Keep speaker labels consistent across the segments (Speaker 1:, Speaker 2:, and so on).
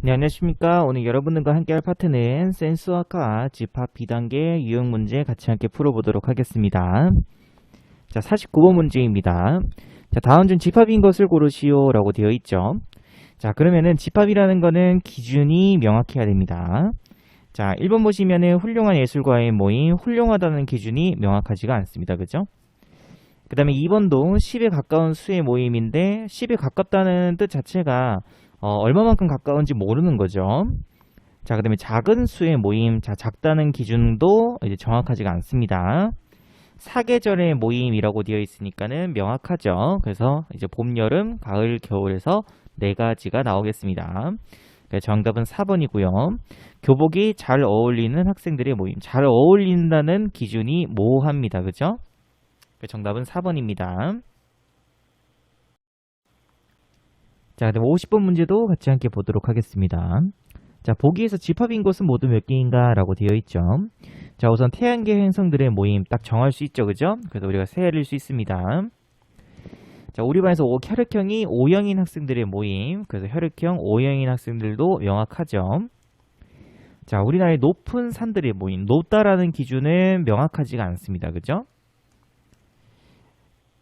Speaker 1: 네, 안녕하십니까. 오늘 여러분들과 함께 할 파트는 센수학과 집합 B단계 유형 문제 같이 함께 풀어보도록 하겠습니다. 자, 49번 문제입니다. 자, 다음 중 집합인 것을 고르시오 라고 되어 있죠. 자, 그러면은 집합이라는 거는 기준이 명확해야 됩니다. 자, 1번 보시면은 훌륭한 예술가의 모임, 훌륭하다는 기준이 명확하지가 않습니다. 그죠? 그 다음에 2번도 10에 가까운 수의 모임인데 10에 가깝다는 뜻 자체가 얼마만큼 가까운지 모르는 거죠. 자, 그 다음에 작은 수의 모임, 자, 작다는 기준도 이제 정확하지가 않습니다. 사계절의 모임이라고 되어 있으니까는 명확하죠. 그래서 이제 봄, 여름, 가을, 겨울에서 네 가지가 나오겠습니다. 정답은 4번이고요. 교복이 잘 어울리는 학생들의 모임. 잘 어울린다는 기준이 모호합니다. 그죠? 정답은 4번입니다. 자, 그다음 50번 문제도 같이 함께 보도록 하겠습니다. 자, 보기에서 집합인 것은 모두 몇 개인가? 라고 되어 있죠. 자, 우선 태양계 행성들의 모임 딱 정할 수 있죠. 그죠? 그래서 우리가 세를 수 있습니다. 자, 우리 반에서 혈액형이 O형인 학생들의 모임. 그래서 혈액형 O형인 학생들도 명확하죠. 자, 우리나라의 높은 산들의 모임. 높다라는 기준은 명확하지가 않습니다. 그죠?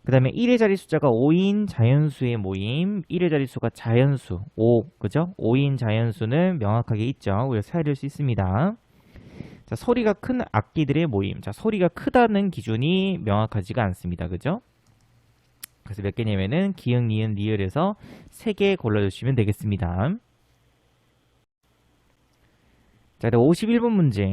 Speaker 1: 그 다음에 1의 자리 숫자가 5인 자연수의 모임, 1의 자릿수가 자연수, 5, 그죠? 5인 자연수는 명확하게 있죠. 우리가 사용할 수 있습니다. 자, 소리가 큰 악기들의 모임. 자, 소리가 크다는 기준이 명확하지가 않습니다. 그죠? 그래서 몇 개냐면은 기역, 니은, 리을에서 3개 골라주시면 되겠습니다. 자, 51번 문제.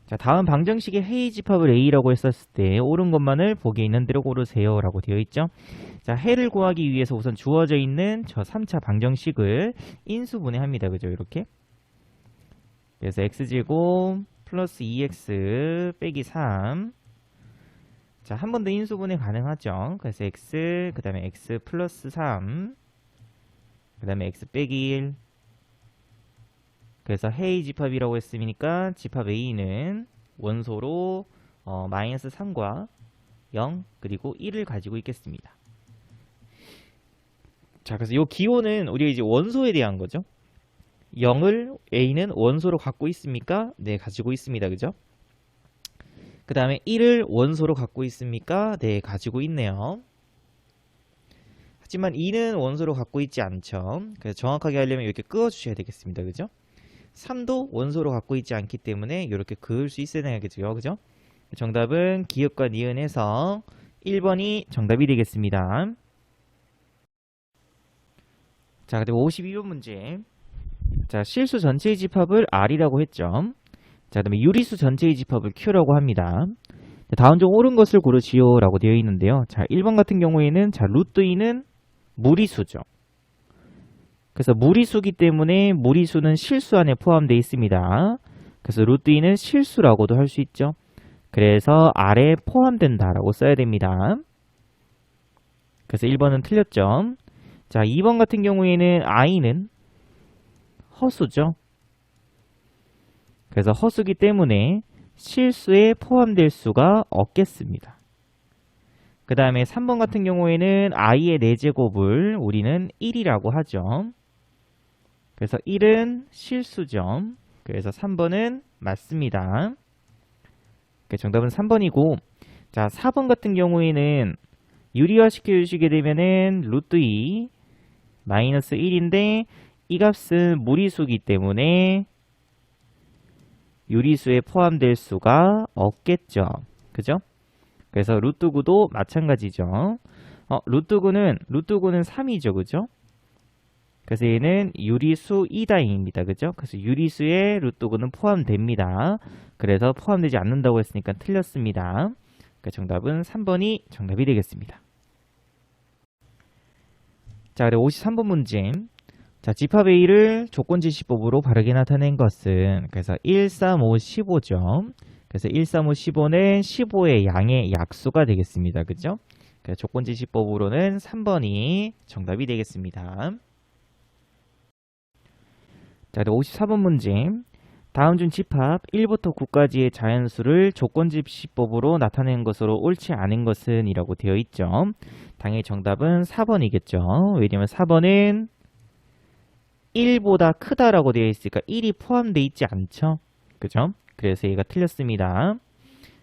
Speaker 1: 자, 다음 방정식의 해의 집합을 A라고 했었을 때 옳은 것만을 보기에 있는 대로 고르세요 라고 되어 있죠. 자, 해를 구하기 위해서 우선 주어져 있는 저 3차 방정식을 인수분해합니다. 그죠? 이렇게. 그래서 x제곱 플러스 2x 빼기 3. 자, 한 번 더 인수분해 가능하죠. 그래서 x, 그 다음에 x 플러스 3, 그 다음에 x 빼기 1. 그래서 해의 집합이라고 했으니까 집합 A는 원소로 마이너스 3과 0 그리고 1을 가지고 있겠습니다. 자, 그래서 이 기호는 우리가 이제 원소에 대한 거죠. 0을 A는 원소로 갖고 있습니까? 네, 가지고 있습니다. 그죠? 그 다음에 1을 원소로 갖고 있습니까? 네, 가지고 있네요. 하지만 2는 원소로 갖고 있지 않죠. 그래서 정확하게 하려면 이렇게 그어 주셔야 되겠습니다. 그죠? 3도 원소로 갖고 있지 않기 때문에 이렇게 그을 수 있어야 되겠죠. 그죠? 정답은 기역과 니은에서 1번이 정답이 되겠습니다. 자, 그리고 52번 문제. 자, 실수 전체의 집합을 R이라고 했죠. 자, 그다음에 유리수 전체의 집합을 Q라고 합니다. 다음 중 옳은 것을 고르시오 라고 되어 있는데요. 자, 1번 같은 경우에는 자, 루트 2는 무리수죠. 그래서 무리수기 때문에 무리수는 실수 안에 포함되어 있습니다. 그래서 루트 2는 실수라고도 할 수 있죠. 그래서 R에 포함된다라고 써야 됩니다. 그래서 1번은 틀렸죠. 자, 2번 같은 경우에는 I는 허수죠. 그래서 허수기 때문에 실수에 포함될 수가 없겠습니다. 그 다음에 3번 같은 경우에는 I의 4제곱을 우리는 1이라고 하죠. 그래서 1은 실수죠. 그래서 3번은 맞습니다. 정답은 3번이고, 자, 4번 같은 경우에는 유리화 시켜주시게 되면은 루트 2 마이너스 1인데 이 값은 무리수기 때문에 유리수에 포함될 수가 없겠죠. 그죠? 그래서 루트 9도 마찬가지죠. 루트 9는 3이죠. 그죠? 그래서 얘는 유리수 2다잉입니다. 그죠? 그래서 유리수에 루트 9는 포함됩니다. 그래서 포함되지 않는다고 했으니까 틀렸습니다. 그러니까 정답은 3번이 정답이 되겠습니다. 자, 그리고 53번 문제. 자, 집합 A를 조건지시법으로 바르게 나타낸 것은 그래서 1, 3, 5, 15죠. 그래서 1, 3, 5, 15는 15의 양의 약수가 되겠습니다. 그죠? 그래서 조건지시법으로는 3번이 정답이 되겠습니다. 자, 54번 문제. 다음 중 집합 1부터 9까지의 자연수를 조건집시법으로 나타낸 것으로 옳지 않은 것은 이라고 되어 있죠. 당연히 정답은 4번이겠죠. 왜냐면 4번은 1보다 크다라고 되어 있으니까 1이 포함되어 있지 않죠? 그죠? 그래서 얘가 틀렸습니다.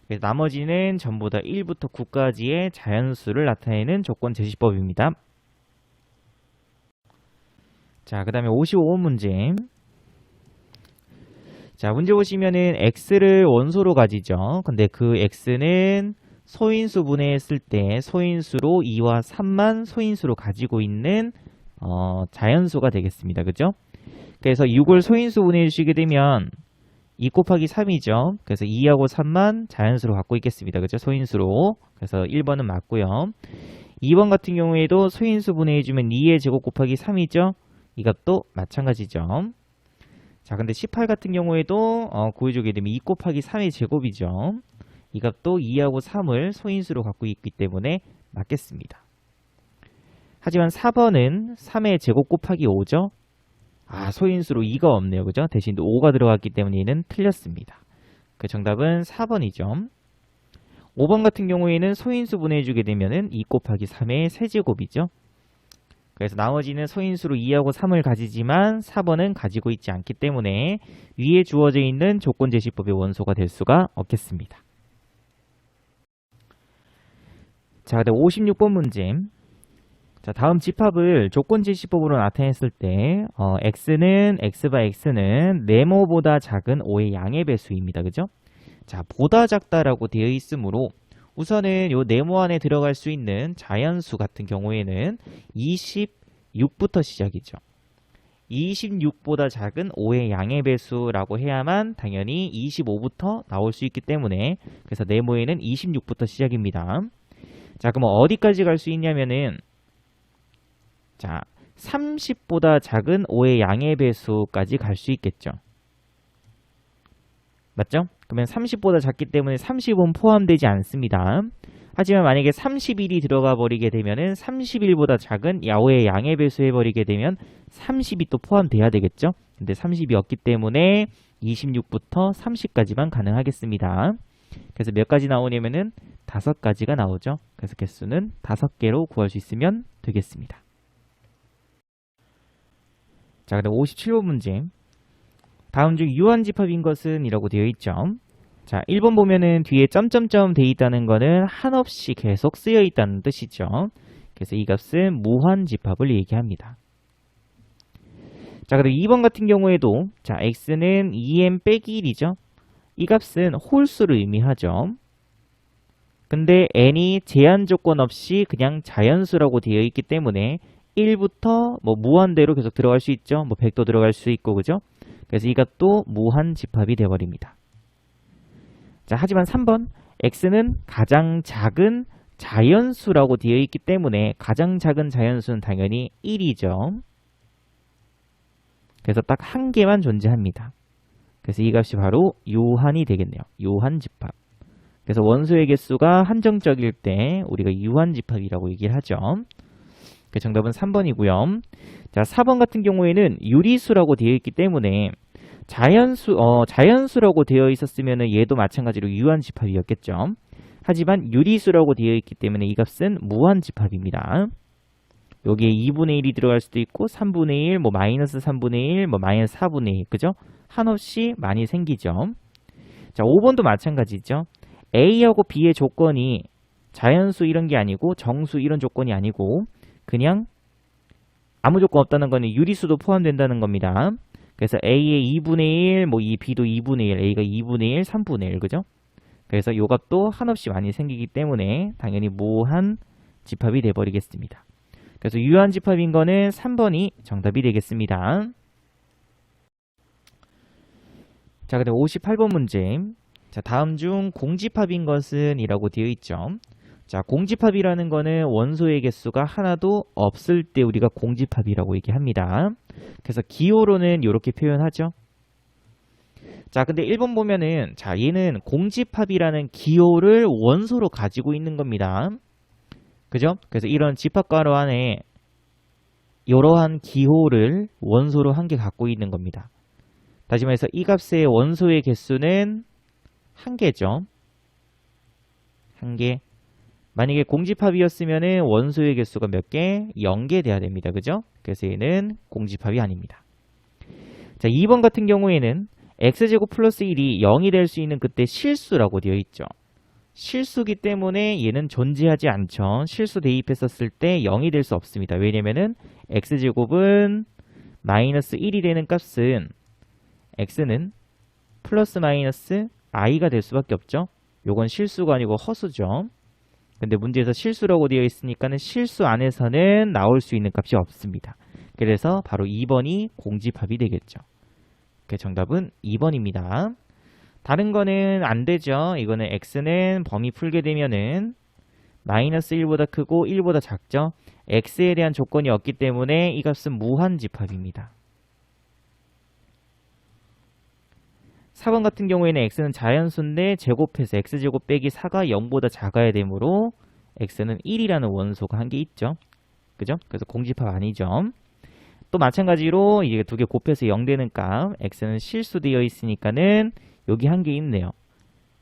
Speaker 1: 그래서 나머지는 전부 다 1부터 9까지의 자연수를 나타내는 조건 제시법입니다. 자, 그 다음에 55번 문제. 자, 문제 보시면은 x를 원소로 가지죠. 근데 그 x는 소인수 분해했을 때 소인수로 2와 3만 소인수로 가지고 있는 자연수가 되겠습니다. 그죠? 그래서 6을 소인수 분해해 주시게 되면 2 곱하기 3이죠. 그래서 2하고 3만 자연수로 갖고 있겠습니다. 그죠? 소인수로. 그래서 1번은 맞고요. 2번 같은 경우에도 소인수 분해해주면 2의 제곱 곱하기 3이죠. 이 값도 마찬가지죠. 자, 근데 18 같은 경우에도 구해주게 되면 2 곱하기 3의 제곱이죠. 이 값도 2하고 3을 소인수로 갖고 있기 때문에 맞겠습니다. 하지만 4번은 3의 제곱 곱하기 5죠. 소인수로 2가 없네요. 그죠? 대신 5가 들어갔기 때문에 얘는 틀렸습니다. 그 정답은 4번이죠. 5번 같은 경우에는 소인수 분해해주게 되면은 2 곱하기 3의 세제곱이죠. 그래서 나머지는 소인수로 2하고 3을 가지지만 4번은 가지고 있지 않기 때문에 위에 주어져 있는 조건제시법의 원소가 될 수가 없겠습니다. 자, 그다음 56번 문제. 자, 다음 집합을 조건제시법으로 나타냈을 때 x는 네모보다 작은 5의 양의 배수입니다. 그죠? 자, 보다 작다라고 되어 있으므로 우선은 요 네모 안에 들어갈 수 있는 자연수 같은 경우에는 26부터 시작이죠. 26보다 작은 5의 양의 배수라고 해야만 당연히 25부터 나올 수 있기 때문에 그래서 네모에는 26부터 시작입니다. 자, 그럼 어디까지 갈 수 있냐면은 자, 30보다 작은 5의 양의 배수까지 갈 수 있겠죠. 맞죠? 그러면 30보다 작기 때문에 30은 포함되지 않습니다. 하지만 만약에 31이 들어가 버리게 되면은 31보다 작은 5의 양의 배수 해버리게 되면 30이 또 포함돼야 되겠죠? 근데 30이 없기 때문에 26부터 30까지만 가능하겠습니다. 그래서 몇 가지 나오냐면은 5가지가 나오죠. 그래서 개수는 5개로 구할 수 있으면 되겠습니다. 자, 그다음 57번 문제. 다음 중 유한집합인 것은 이라고 되어 있죠. 자, 1번 보면은 뒤에 점점점 되어 있다는 거는 한없이 계속 쓰여 있다는 뜻이죠. 그래서 이 값은 무한집합을 얘기합니다. 자, 그리고 2번 같은 경우에도 자, x는 2m 빼기 1이죠. 이 값은 홀수를 의미하죠. 근데 n이 제한 조건 없이 그냥 자연수라고 되어 있기 때문에 1부터 뭐 무한대로 계속 들어갈 수 있죠. 뭐 100도 들어갈 수 있고 그죠? 그래서 이 값도 무한집합이 되어버립니다. 자, 하지만 3번 x는 가장 작은 자연수라고 되어 있기 때문에 가장 작은 자연수는 당연히 1이죠. 그래서 딱 한 개만 존재합니다. 그래서 이 값이 바로 유한이 되겠네요. 유한집합. 그래서 원소의 개수가 한정적일 때 우리가 유한집합이라고 얘기를 하죠. 그 정답은 3번이고요. 자, 4번 같은 경우에는 유리수라고 되어 있기 때문에 자연수라고 되어 있었으면 얘도 마찬가지로 유한집합이었겠죠. 하지만 유리수라고 되어 있기 때문에 이 값은 무한집합입니다. 여기에 2분의 1이 들어갈 수도 있고 3분의 1, 뭐 마이너스 3분의 1, 뭐 마이너스 4분의 1, 그죠? 한없이 많이 생기죠. 자, 5번도 마찬가지죠. A하고 B의 조건이 자연수 이런 게 아니고 정수 이런 조건이 아니고 그냥 아무 조건 없다는 거는 유리수도 포함된다는 겁니다. 그래서 A의 2분의 1, 뭐 이 B도 2분의 1, A가 2분의 1, 3분의 1, 그죠? 그래서 요 값도 한없이 많이 생기기 때문에 당연히 무한 집합이 돼버리겠습니다. 그래서 유한 집합인 거는 3번이 정답이 되겠습니다. 자, 그다음 58번 문제. 자, 다음 중 공집합인 것은 이라고 되어 있죠. 자, 공집합이라는 거는 원소의 개수가 하나도 없을 때 우리가 공집합이라고 얘기합니다. 그래서 기호로는 이렇게 표현하죠. 자, 근데 1번 보면은 자, 얘는 공집합이라는 기호를 원소로 가지고 있는 겁니다. 그죠? 그래서 이런 집합가로 안에 이러한 기호를 원소로 한 개 갖고 있는 겁니다. 다시 말해서 이 값의 원소의 개수는 한 개죠. 한 개. 만약에 공집합이었으면 원소의 개수가 몇 개? 0개 돼야 됩니다. 그죠? 그래서 얘는 공집합이 아닙니다. 자, 2번 같은 경우에는 x제곱 플러스 1이 0이 될 수 있는 그때 실수라고 되어 있죠. 실수기 때문에 얘는 존재하지 않죠. 실수 대입했었을 때 0이 될 수 없습니다. 왜냐면은 x제곱은 마이너스 1이 되는 값은 x는 플러스 마이너스 i가 될 수밖에 없죠. 요건 실수가 아니고 허수죠. 근데 문제에서 실수라고 되어 있으니까는 실수 안에서는 나올 수 있는 값이 없습니다. 그래서 바로 2번이 공집합이 되겠죠. 그 정답은 2번입니다. 다른 거는 안 되죠. 이거는 x는 범위 풀게 되면은 마이너스 1보다 크고 1보다 작죠. x에 대한 조건이 없기 때문에 이 값은 무한집합입니다. 4번 같은 경우에는 x는 자연수인데 제곱해서 x제곱 빼기 4가 0보다 작아야 되므로 x는 1이라는 원소가 한 개 있죠. 그죠? 그래서 공집합 아니죠. 또 마찬가지로 이게 두 개 곱해서 0 되는 값 x는 실수되어 있으니까는 여기 한 개 있네요.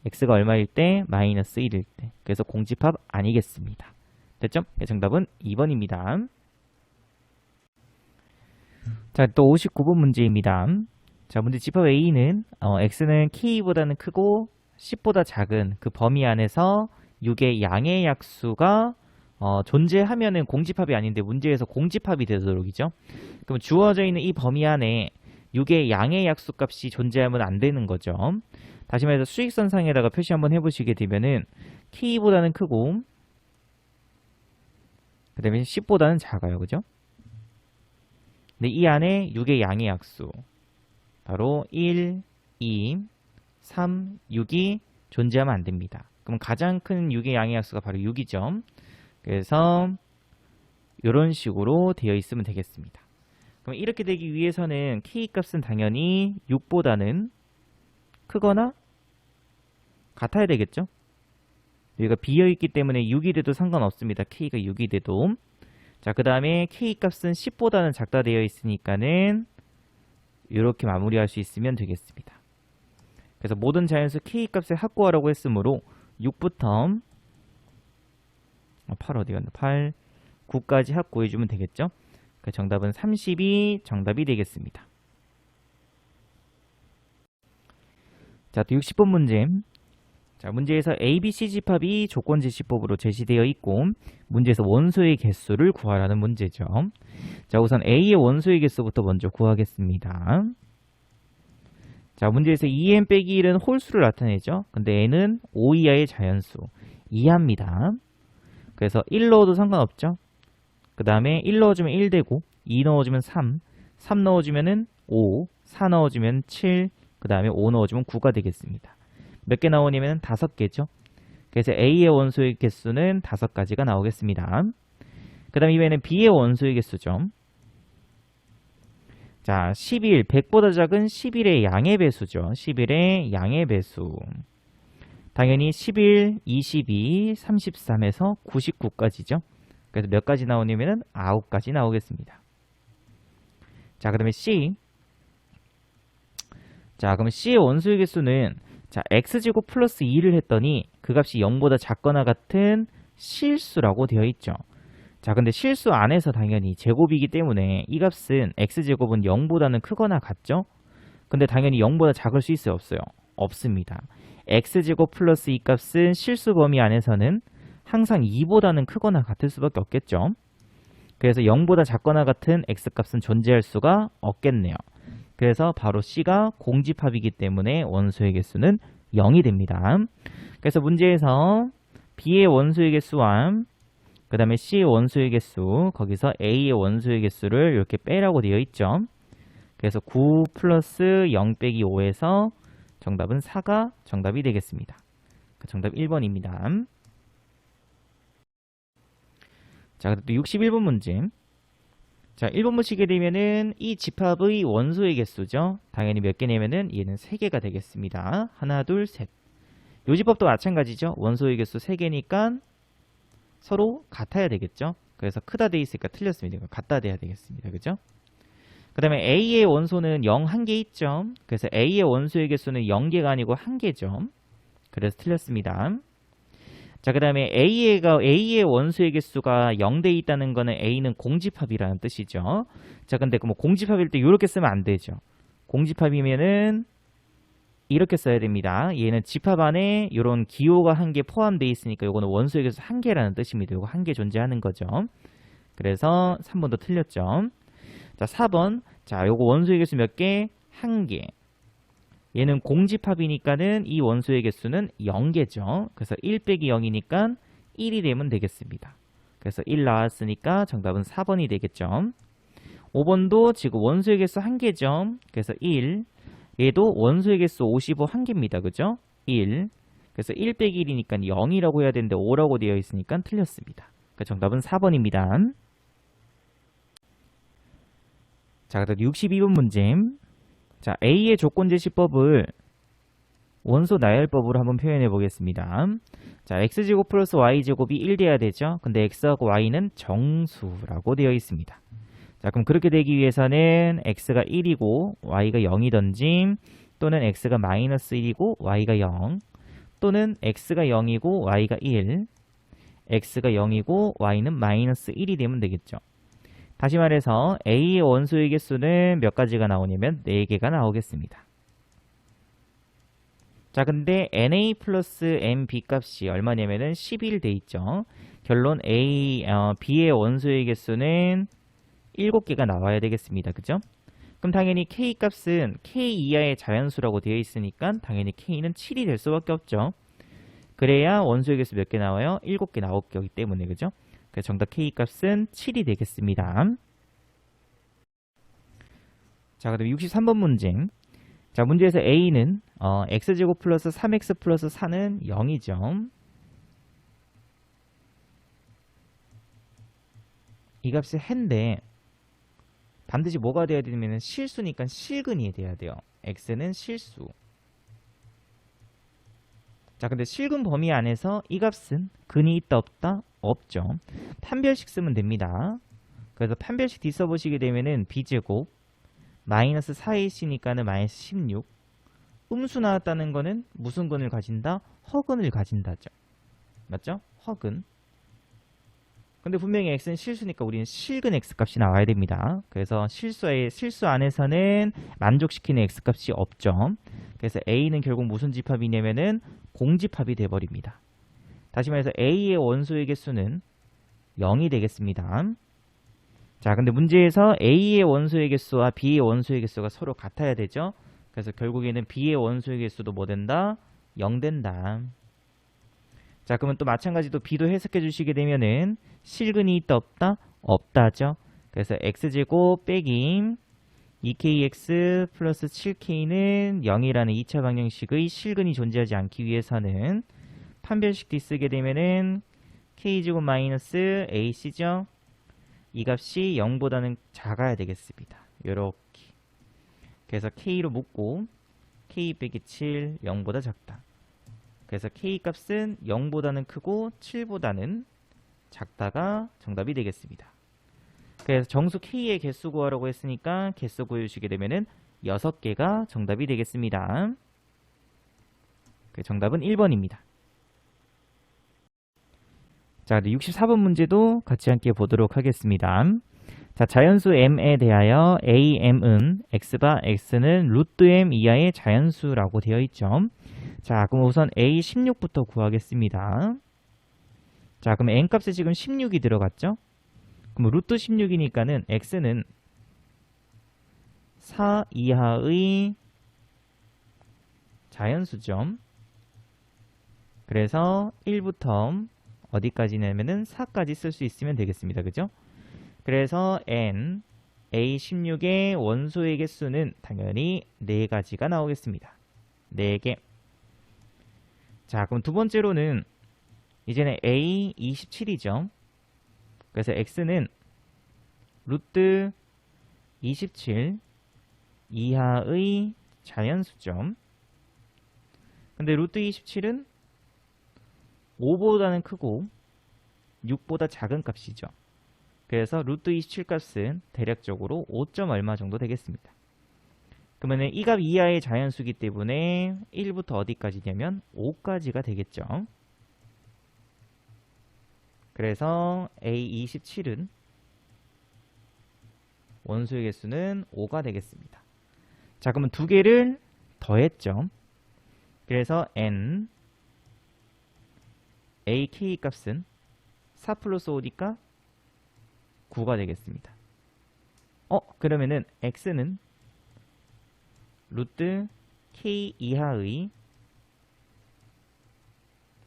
Speaker 1: x가 얼마일 때? 마이너스 1일 때. 그래서 공집합 아니겠습니다. 됐죠? 정답은 2번입니다. 자, 또 59번 문제입니다. 자, 문제 집합 A는 x는 k보다는 크고 10보다 작은 그 범위 안에서 6의 양의 약수가 존재하면은 공집합이 아닌데 문제에서 공집합이 되도록이죠. 그럼 주어져 있는 이 범위 안에 6의 양의 약수 값이 존재하면 안 되는 거죠. 다시 말해서 수직선상에다가 표시 한번 해보시게 되면은 k보다는 크고 그 다음에 10보다는 작아요. 그죠? 근데 이 안에 6의 양의 약수 바로 1, 2, 3, 6이 존재하면 안 됩니다. 그럼 가장 큰 6의 양의 약수가 바로 6이죠. 그래서 이런 식으로 되어 있으면 되겠습니다. 그럼 이렇게 되기 위해서는 k 값은 당연히 6보다는 크거나 같아야 되겠죠. 여기가 비어있기 때문에 6이 돼도 상관없습니다. k가 6이 돼도. 자, 그 다음에 k 값은 10보다는 작다 되어 있으니까는 이렇게 마무리할 수 있으면 되겠습니다. 그래서 모든 자연수 k 값을 확보하라고 했으므로 6부터 8 어디 갔나? 8, 9까지 확보해주면 되겠죠. 그 정답은 30이 정답이 되겠습니다. 자, 또 60번 문제. 자, 문제에서 ABC 집합이 조건제시법으로 제시되어 있고 문제에서 원소의 개수를 구하라는 문제죠. 자, 우선 A의 원소의 개수부터 먼저 구하겠습니다. 자, 문제에서 2n 빼기 1은 홀수를 나타내죠. 근데 n은 5 이하의 자연수 이하입니다. 그래서 1 넣어도 상관없죠. 그 다음에 1 넣어주면 1 되고 2 넣어주면 3, 3 넣어주면 5, 4 넣어주면 7, 그 다음에 5 넣어주면 9가 되겠습니다. 몇 개 나오냐면 5개죠. 그래서 A의 원소의 개수는 5가지가 나오겠습니다. 그 다음 이번에는 B의 원소의 개수죠. 자, 11, 100보다 작은 11의 양의 배수죠. 11의 양의 배수. 당연히 11, 22, 33에서 99까지죠. 그래서 몇 가지 나오냐면 9가지 나오겠습니다. 자, 그 다음에 C. 자, 그럼 C의 원소의 개수는 자, x제곱 플러스 2를 했더니 그 값이 0보다 작거나 같은 실수라고 되어 있죠. 자, 근데 실수 안에서 당연히 제곱이기 때문에 이 값은 x제곱은 0보다는 크거나 같죠? 근데 당연히 0보다 작을 수 있어요? 없어요? 없습니다. x제곱 플러스 이 값은 실수 범위 안에서는 항상 2보다는 크거나 같을 수밖에 없겠죠? 그래서 0보다 작거나 같은 x값은 존재할 수가 없겠네요. 그래서 바로 C가 공집합이기 때문에 원소의 개수는 0이 됩니다. 그래서 문제에서 B의 원소의 개수와 그 다음에 C의 원소의 개수, 거기서 A의 원소의 개수를 이렇게 빼라고 되어 있죠. 그래서 9 플러스 0 빼기 5에서 정답은 4가 정답이 되겠습니다. 그 정답 1번입니다. 자, 또 61번 문제. 자, 1번 보시게 되면은 이 집합의 원소의 개수죠. 당연히 몇 개냐면은 얘는 3개가 되겠습니다. 하나, 둘, 셋. 요 집합도 마찬가지죠. 원소의 개수 3개니까 서로 같아야 되겠죠. 그래서 크다 돼 있으니까 틀렸습니다. 같다 돼야 되겠습니다. 그죠? 그 다음에 A의 원소는 0 한 개 있죠. 그래서 A의 원소의 개수는 0개가 아니고 1개죠. 그래서 틀렸습니다. 자, 그 다음에 A의 원소의 개수가 0돼 있다는 거는 A는 공집합이라는 뜻이죠. 자, 근데 뭐 공집합일 때 이렇게 쓰면 안 되죠. 공집합이면은 이렇게 써야 됩니다. 얘는 집합 안에 이런 기호가 한 개 포함되어 있으니까 이거는 원소의 개수 한 개라는 뜻입니다. 이거 한 개 존재하는 거죠. 그래서 3번도 틀렸죠. 자, 4번. 자, 요거 원소의 개수 몇 개? 한 개. 얘는 공집합이니까는 이 원소의 개수는 0개죠. 그래서 1 빼기 0이니까 1이 되면 되겠습니다. 그래서 1 나왔으니까 정답은 4번이 되겠죠. 5번도 지금 원소의 개수 한 개죠. 그래서 1. 얘도 원소의 개수 55 한 개입니다. 그죠? 1. 그래서 1 빼기 1이니까 0이라고 해야 되는데 5라고 되어 있으니까 틀렸습니다. 그러니까 정답은 4번입니다. 자, 그다음 62번 문제. 자, A의 조건 제시법을 원소 나열법으로 한번 표현해 보겠습니다. 자, x제곱 플러스 y제곱이 1 돼야 되죠. 근데 x하고 y는 정수라고 되어 있습니다. 자, 그럼 그렇게 되기 위해서는 x가 1이고 y가 0이던지, 또는 x가 마이너스 1이고 y가 0, 또는 x가 0이고 y가 1, x가 0이고 y는 마이너스 1이 되면 되겠죠. 다시 말해서 A의 원소의 개수는 몇 가지가 나오냐면 4개가 나오겠습니다. 자, 근데 NA 플러스 MB 값이 얼마냐면은 11 돼 있죠. 결론 B의 원소의 개수는 7개가 나와야 되겠습니다. 그죠? 그럼 당연히 K 값은 K 이하의 자연수라고 되어 있으니까 당연히 K는 7이 될 수밖에 없죠. 그래야 원소의 개수 몇 개 나와요? 7개 나올 거기 때문에. 그죠? 그래서 정답 K 값은 7이 되겠습니다. 자, 그다음 63번 문제. 자, 문제에서 A는 x제곱 플러스 3x 플러스 4는 0이죠. 이 값이 해인데 반드시 뭐가 돼야 되냐면 실수니까 실근이 돼야 돼요. x는 실수. 자, 근데 실근 범위 안에서 이 값은 근이 있다 없다? 없죠. 판별식 쓰면 됩니다. 그래서 판별식 뒤 써보시게 되면은 b제곱 마이너스 4ac니까는 마이너스 16. 음수 나왔다는 거는 무슨 근을 가진다? 허근을 가진다죠. 맞죠? 허근. 근데 분명히 x는 실수니까 우리는 실근 x값이 나와야 됩니다. 그래서 실수 안에서는 만족시키는 x값이 없죠. 그래서 a는 결국 무슨 집합이냐면은 공집합이 돼버립니다. 다시 말해서 a의 원소의 개수는 0이 되겠습니다. 자, 근데 문제에서 A의 원소의 개수와 B의 원소의 개수가 서로 같아야 되죠. 그래서 결국에는 B의 원소의 개수도 뭐 된다? 0 된다. 자, 그러면 또 마찬가지로 B도 해석해 주시게 되면은 실근이 있다 없다? 없다죠. 그래서 x제곱 빼기 2kx 플러스 7k는 0이라는 2차 방정식의 실근이 존재하지 않기 위해서는 판별식 뒤 쓰게 되면은 k제곱 마이너스 ac죠. 이 값이 0보다는 작아야 되겠습니다. 요렇게. 그래서 k로 묶고 k 빼기 7 0보다 작다. 그래서 k 값은 0보다는 크고 7보다는 작다가 정답이 되겠습니다. 그래서 정수 k의 개수 구하라고 했으니까 개수 구해주시게 되면은 6개가 정답이 되겠습니다. 정답은 1번입니다. 자, 64번 문제도 같이 함께 보도록 하겠습니다. 자, 자연수 m에 대하여 am은 x바 x는 루트 m 이하의 자연수라고 되어 있죠. 자, 그럼 우선 a16부터 구하겠습니다. 자, 그럼 n 값에 지금 16이 들어갔죠? 그럼 루트 16이니까는 x는 4 이하의 자연수죠. 그래서 1부터 어디까지냐면은 4까지 쓸 수 있으면 되겠습니다. 그죠? 그래서 n a16의 원소의 개수는 당연히 4가지가 나오겠습니다. 4개. 자, 그럼 두 번째로는 이제는 a27이죠. 그래서 x는 루트 27 이하의 자연수죠. 근데 루트 27은 5보다는 크고 6보다 작은 값이죠. 그래서 루트 27 값은 대략적으로 5점 얼마 정도 되겠습니다. 그러면 이 값 이하의 자연수기 때문에 1부터 어디까지냐면 5까지가 되겠죠. 그래서 A27은 원소의 개수는 5가 되겠습니다. 자, 그러면 두 개를 더했죠. 그래서 n ak 값은 4 플러스 5니까 9가 되겠습니다. 그러면은 x는 루트 k 이하의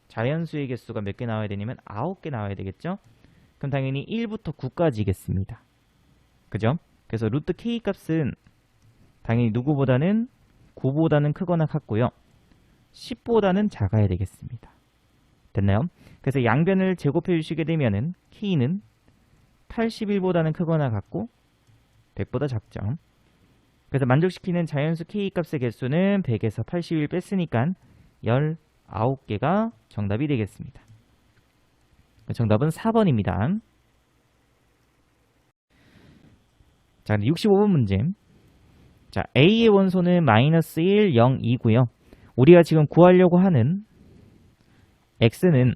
Speaker 1: 자연수의 개수가 몇 개 나와야 되냐면 9개 나와야 되겠죠? 그럼 당연히 1부터 9까지겠습니다. 그죠? 그래서 루트 k 값은 당연히 누구보다는 9보다는 크거나 같고요. 10보다는 작아야 되겠습니다. 됐나요? 그래서 양변을 제곱해 주시게 되면은 k는 81보다는 크거나 같고 100보다 작죠. 그래서 만족시키는 자연수 k 값의 개수는 100에서 81 뺐으니까 19개가 정답이 되겠습니다. 정답은 4번입니다. 자, 65번 문제. 자, A의 원소는 마이너스 1, 0, 2고요. 우리가 지금 구하려고 하는 X는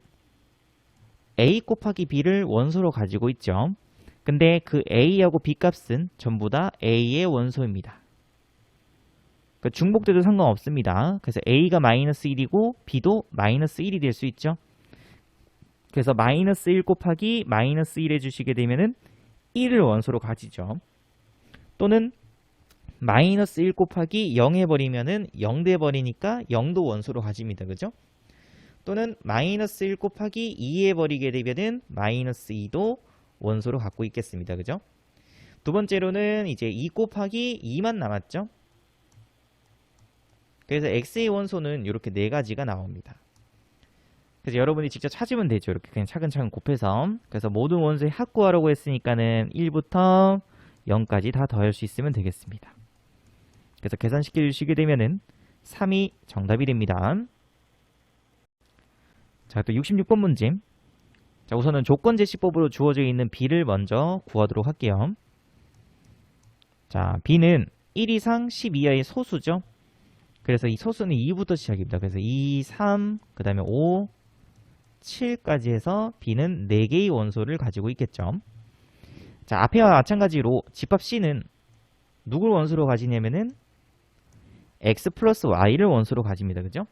Speaker 1: A 곱하기 B를 원소로 가지고 있죠. 근데 그 A하고 B 값은 전부 다 A의 원소입니다. 중복돼도 상관없습니다. 그래서 A가 마이너스 1이고 B도 마이너스 1이 될 수 있죠. 그래서 마이너스 1 곱하기 마이너스 1 해주시게 되면은 1을 원소로 가지죠. 또는 마이너스 1 곱하기 0 해버리면은 0 돼버리니까 0도 원소로 가집니다. 그죠? 또는 마이너스 1 곱하기 2 해버리게 되면은 마이너스 2도 원소로 갖고 있겠습니다. 그죠? 두 번째로는 이제 2 곱하기 2만 남았죠. 그래서 x의 원소는 이렇게 네 가지가 나옵니다. 그래서 여러분이 직접 찾으면 되죠. 이렇게 그냥 차근차근 곱해서. 그래서 모든 원소의 합 구하라고 했으니까는 1부터 0까지 다 더할 수 있으면 되겠습니다. 그래서 계산시켜 주시게 되면은 3이 정답이 됩니다. 자, 또 66번 문제. 자, 우선은 조건 제시법으로 주어져 있는 b를 먼저 구하도록 할게요. 자, b는 1 이상 10 이하의 소수죠. 그래서 이 소수는 2부터 시작입니다. 그래서 2, 3, 그 다음에 5, 7까지 해서 b는 4개의 원소를 가지고 있겠죠. 자, 앞에와 마찬가지로 집합 c는 누굴 원소로 가지냐면은 x 플러스 y를 원소로 가집니다. 그죠?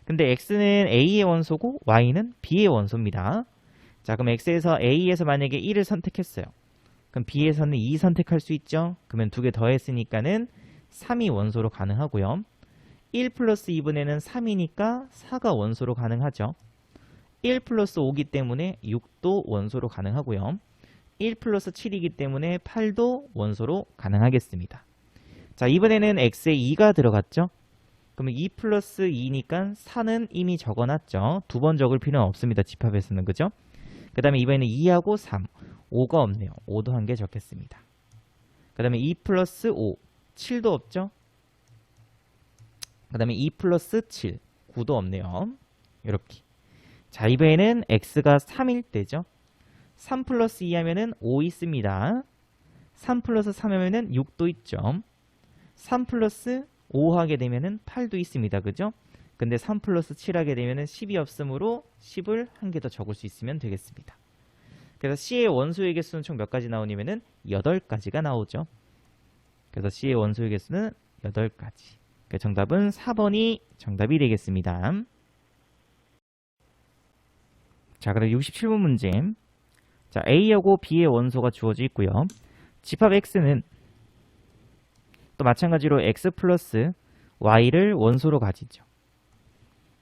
Speaker 1: 근데 x는 a의 원소고 y는 b의 원소입니다. 자, 그럼 x에서 a에서 만약에 1을 선택했어요. 그럼 b에서는 2 선택할 수 있죠. 그러면 두 개 더했으니까는 3이 원소로 가능하고요. 1 플러스 2분에는 3이니까 4가 원소로 가능하죠. 1 플러스 5기 때문에 6도 원소로 가능하고요. 1 플러스 7이기 때문에 8도 원소로 가능하겠습니다. 자, 이번에는 x에 2가 들어갔죠. 그러면 2 플러스 2니까 4는 이미 적어놨죠. 두 번 적을 필요는 없습니다. 집합에서는. 그죠? 그 다음에 이번에는 2하고 3, 5가 없네요. 5도 한 개 적겠습니다. 그 다음에 2 플러스 5, 7도 없죠. 그 다음에 2 플러스 7, 9도 없네요. 이렇게. 자, 이번에는 x가 3일 때죠. 3 플러스 2 하면은 5 있습니다. 3 플러스 3 하면은 6도 있죠. 3 플러스 5 하게 되면은 8도 있습니다. 그죠? 근데 3 플러스 7 하게 되면은 10이 없으므로 10을 한 개 더 적을 수 있으면 되겠습니다. 그래서 C의 원소의 개수는 총 몇 가지 나오냐면은 8가지가 나오죠. 그래서 C의 원소의 개수는 8가지. 정답은 4번이 정답이 되겠습니다. 자, 그럼 67번 문제. 자, A하고 B의 원소가 주어져 있고요. 집합 X는 또 마찬가지로 X 플러스 Y를 원소로 가지죠.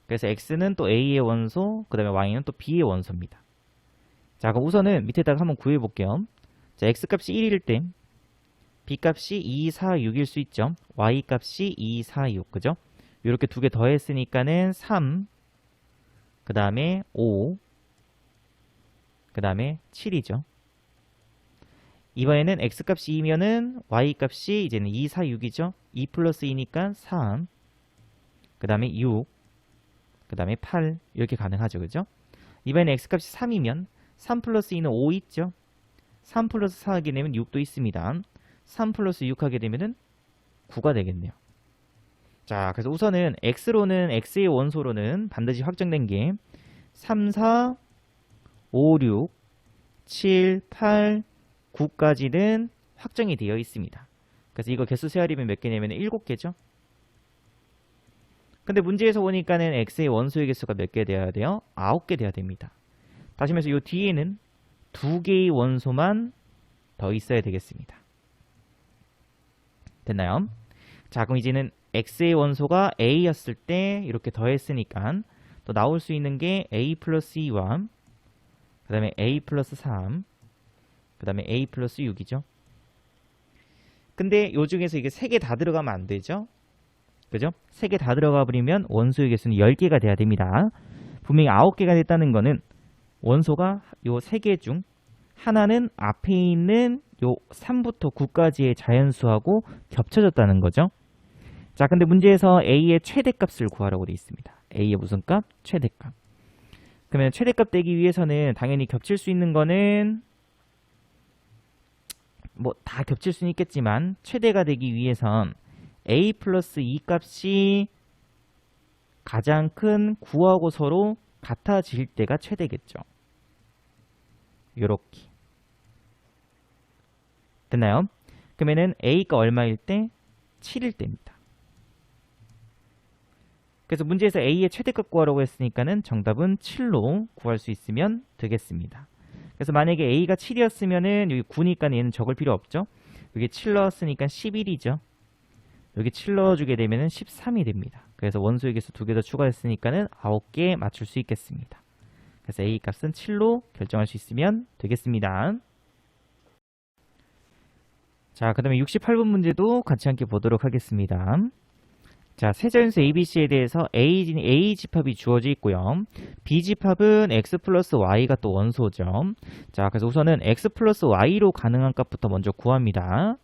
Speaker 1: 그래서 X는 또 A의 원소, 그 다음에 Y는 또 B의 원소입니다. 자, 그럼 우선은 밑에다가 한번 구해볼게요. 자, X 값이 1일 때 B 값이 2, 4, 6일 수 있죠. Y 값이 2, 4, 6. 그죠? 이렇게 두 개 더했으니까는 3, 그 다음에 5, 그 다음에 7이죠. 이번에는 X 값이 2면은 Y 값이 이제는 2, 4, 6이죠. 2 플러스 2니까 3, 그 다음에 6, 그 다음에 8 이렇게 가능하죠. 그죠? 이번에는 X 값이 3이면 3 플러스 2는 5 있죠. 3 플러스 4 하게 되면 6도 있습니다. 3 플러스 6 하게 되면은 9가 되겠네요. 자, 그래서 우선은 X로는 X의 원소로는 반드시 확정된 게 3, 4, 5, 6, 7, 8, 9까지는 확정이 되어 있습니다. 그래서 이거 개수 세활이면 몇 개냐면 7개죠. 근데 문제에서 보니까는 x의 원소의 개수가 몇 개 돼야 돼요? 9개 돼야 됩니다. 다시 말해서 이 뒤에는 2개의 원소만 더 있어야 되겠습니다. 됐나요? 자, 그럼 이제는 x의 원소가 a였을 때 이렇게 더했으니까 또 나올 수 있는 게 a 플러스 2와 그 다음에 a 플러스 3, 그 다음에 a 플러스 6이죠. 근데 요 중에서 이게 3개 다 들어가면 안 되죠. 그죠? 3개 다 들어가 버리면 원소의 개수는 10개가 돼야 됩니다. 분명히 9개가 됐다는 거는 원소가 요 3개 중 하나는 앞에 있는 요 3부터 9까지의 자연수하고 겹쳐졌다는 거죠. 자, 근데 문제에서 a의 최대값을 구하라고 되어 있습니다. a의 무슨 값? 최대값. 그러면 최대값 되기 위해서는 당연히 겹칠 수 있는 거는 뭐 다 겹칠 수는 있겠지만 최대가 되기 위해선 a 플러스 2 값이 가장 큰 9하고 서로 같아질 때가 최대겠죠. 요렇게. 됐나요? 그러면은 a가 얼마일 때? 7일 때입니다. 그래서 문제에서 a의 최대값 구하라고 했으니까는 정답은 7로 구할 수 있으면 되겠습니다. 그래서 만약에 a가 7이었으면은 여기 9니까 얘는 적을 필요 없죠. 여기 7 넣었으니까 11이죠. 여기 7 넣어주게 되면은 13이 됩니다. 그래서 원소의 개수 2개 더 추가했으니까는 9개 맞출 수 있겠습니다. 그래서 a 값은 7로 결정할 수 있으면 되겠습니다. 자, 그 다음에 68번 문제도 같이 함께 보도록 하겠습니다. 자, 세자연수 ABC에 대해서 A 집합이 주어져 있고요. B 집합은 X 플러스 Y가 또 원소죠. 자, 그래서 우선은 X 플러스 Y로 가능한 값부터 먼저 구합니다.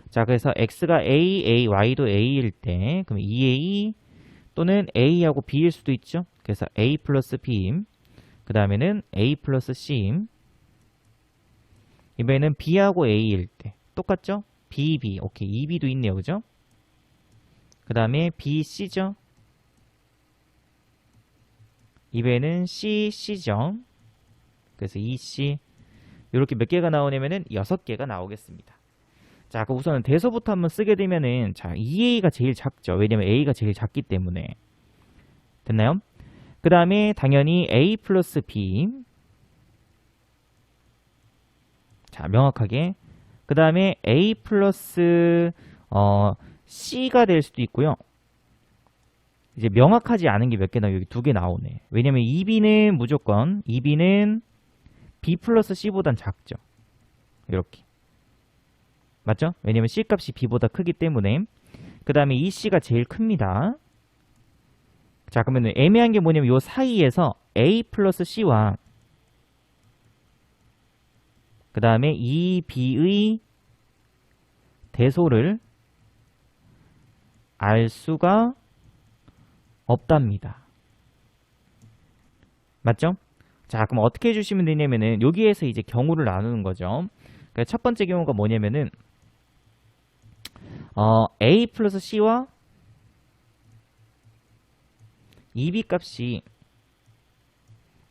Speaker 1: 자, 그래서 X가 A, Y도 A일 때, 그럼 2A 또는 A하고 B일 수도 있죠. 그래서 A 플러스 B, 그 다음에는 A 플러스 C, 이번에는 B하고 A일 때, 똑같죠? B, 오케이, 2B도 있네요. 그죠? 그 다음에 BC죠. 이번에는 CC죠. 그래서 EC. 이렇게 몇 개가 나오냐면은 6개가 나오겠습니다. 자, 그 우선은 대소부터 한번 쓰게 되면은, 자, 2A가 제일 작죠. 왜냐면 A가 제일 작기 때문에. 됐나요? 그 다음에 당연히 A 플러스 B. 자, 명확하게. 그 다음에 A 플러스, C가 될 수도 있고요. 이제 명확하지 않은 게 몇 개 나와요. 여기 2개 나오네. 왜냐면 2B는 무조건 2B는 B 플러스 C보단 작죠. 이렇게. 맞죠? 왜냐면 C 값이 B보다 크기 때문에. 그 다음에 EC가 제일 큽니다. 자, 그러면 애매한 게 뭐냐면 요 사이에서 A 플러스 C와 그 다음에 2B의 대소를 알 수가 없답니다. 맞죠? 자, 그럼 어떻게 해주시면 되냐면은 여기에서 이제 경우를 나누는 거죠. 그러니까 첫 번째 경우가 뭐냐면은 A 플러스 C와 2B 값이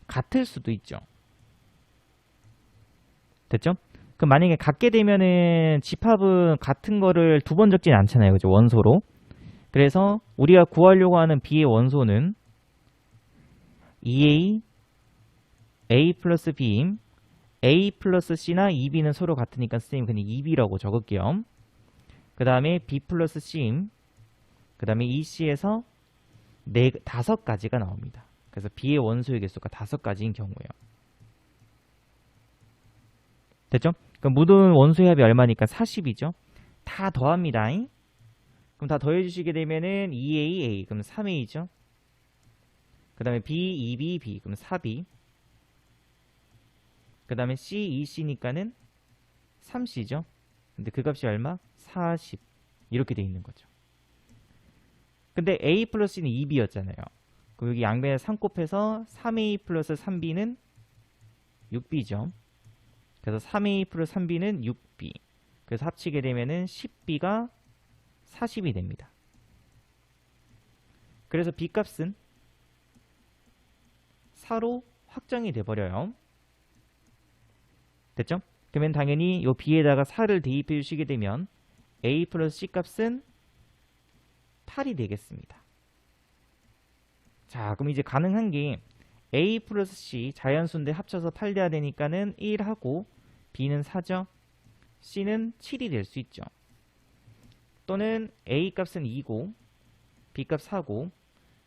Speaker 1: 같을 수도 있죠. 됐죠? 그럼 만약에 같게 되면은 집합은 같은 거를 2번 적진 않잖아요. 그죠? 원소로. 그래서 우리가 구하려고 하는 B의 원소는 2A, A 플러스 B, A 플러스 C나 2B는 서로 같으니까 선생님 그냥 2B라고 적을게요. 그 다음에 B 플러스 C, 그 다음에 EC에서 5가지가 나옵니다. 그래서 B의 원소의 개수가 5가지인 경우예요. 됐죠? 그럼 모든 원소의 합이 얼마니까 40이죠? 다 더합니다. 그럼 다 더해주시게 되면은 2A, 그럼 3A죠? 그 다음에 B, 2B, B, 그럼 4B. 그 다음에 C, 2C니까는 3C죠? 근데 그 값이 얼마? 40. 이렇게 돼 있는 거죠. 근데 A 플러스 C는 2B였잖아요. 그럼 여기 양변에 3 곱해서 3A 플러스 3B는 6B죠. 그래서 3A 플러스 3B는 6B. 그래서 합치게 되면은 10B가 40이 됩니다. 그래서 B 값은 4로 확정이 돼버려요. 됐죠? 그러면 당연히 이 B에다가 4를 대입해 주시게 되면 A 플러스 C 값은 8이 되겠습니다. 자, 그럼 이제 가능한 게 A 플러스 C 자연수인데 합쳐서 8 돼야 되니까는 1하고 B는 4죠. C는 7이 될 수 있죠. 또는 A 값은 2고 B 값 4고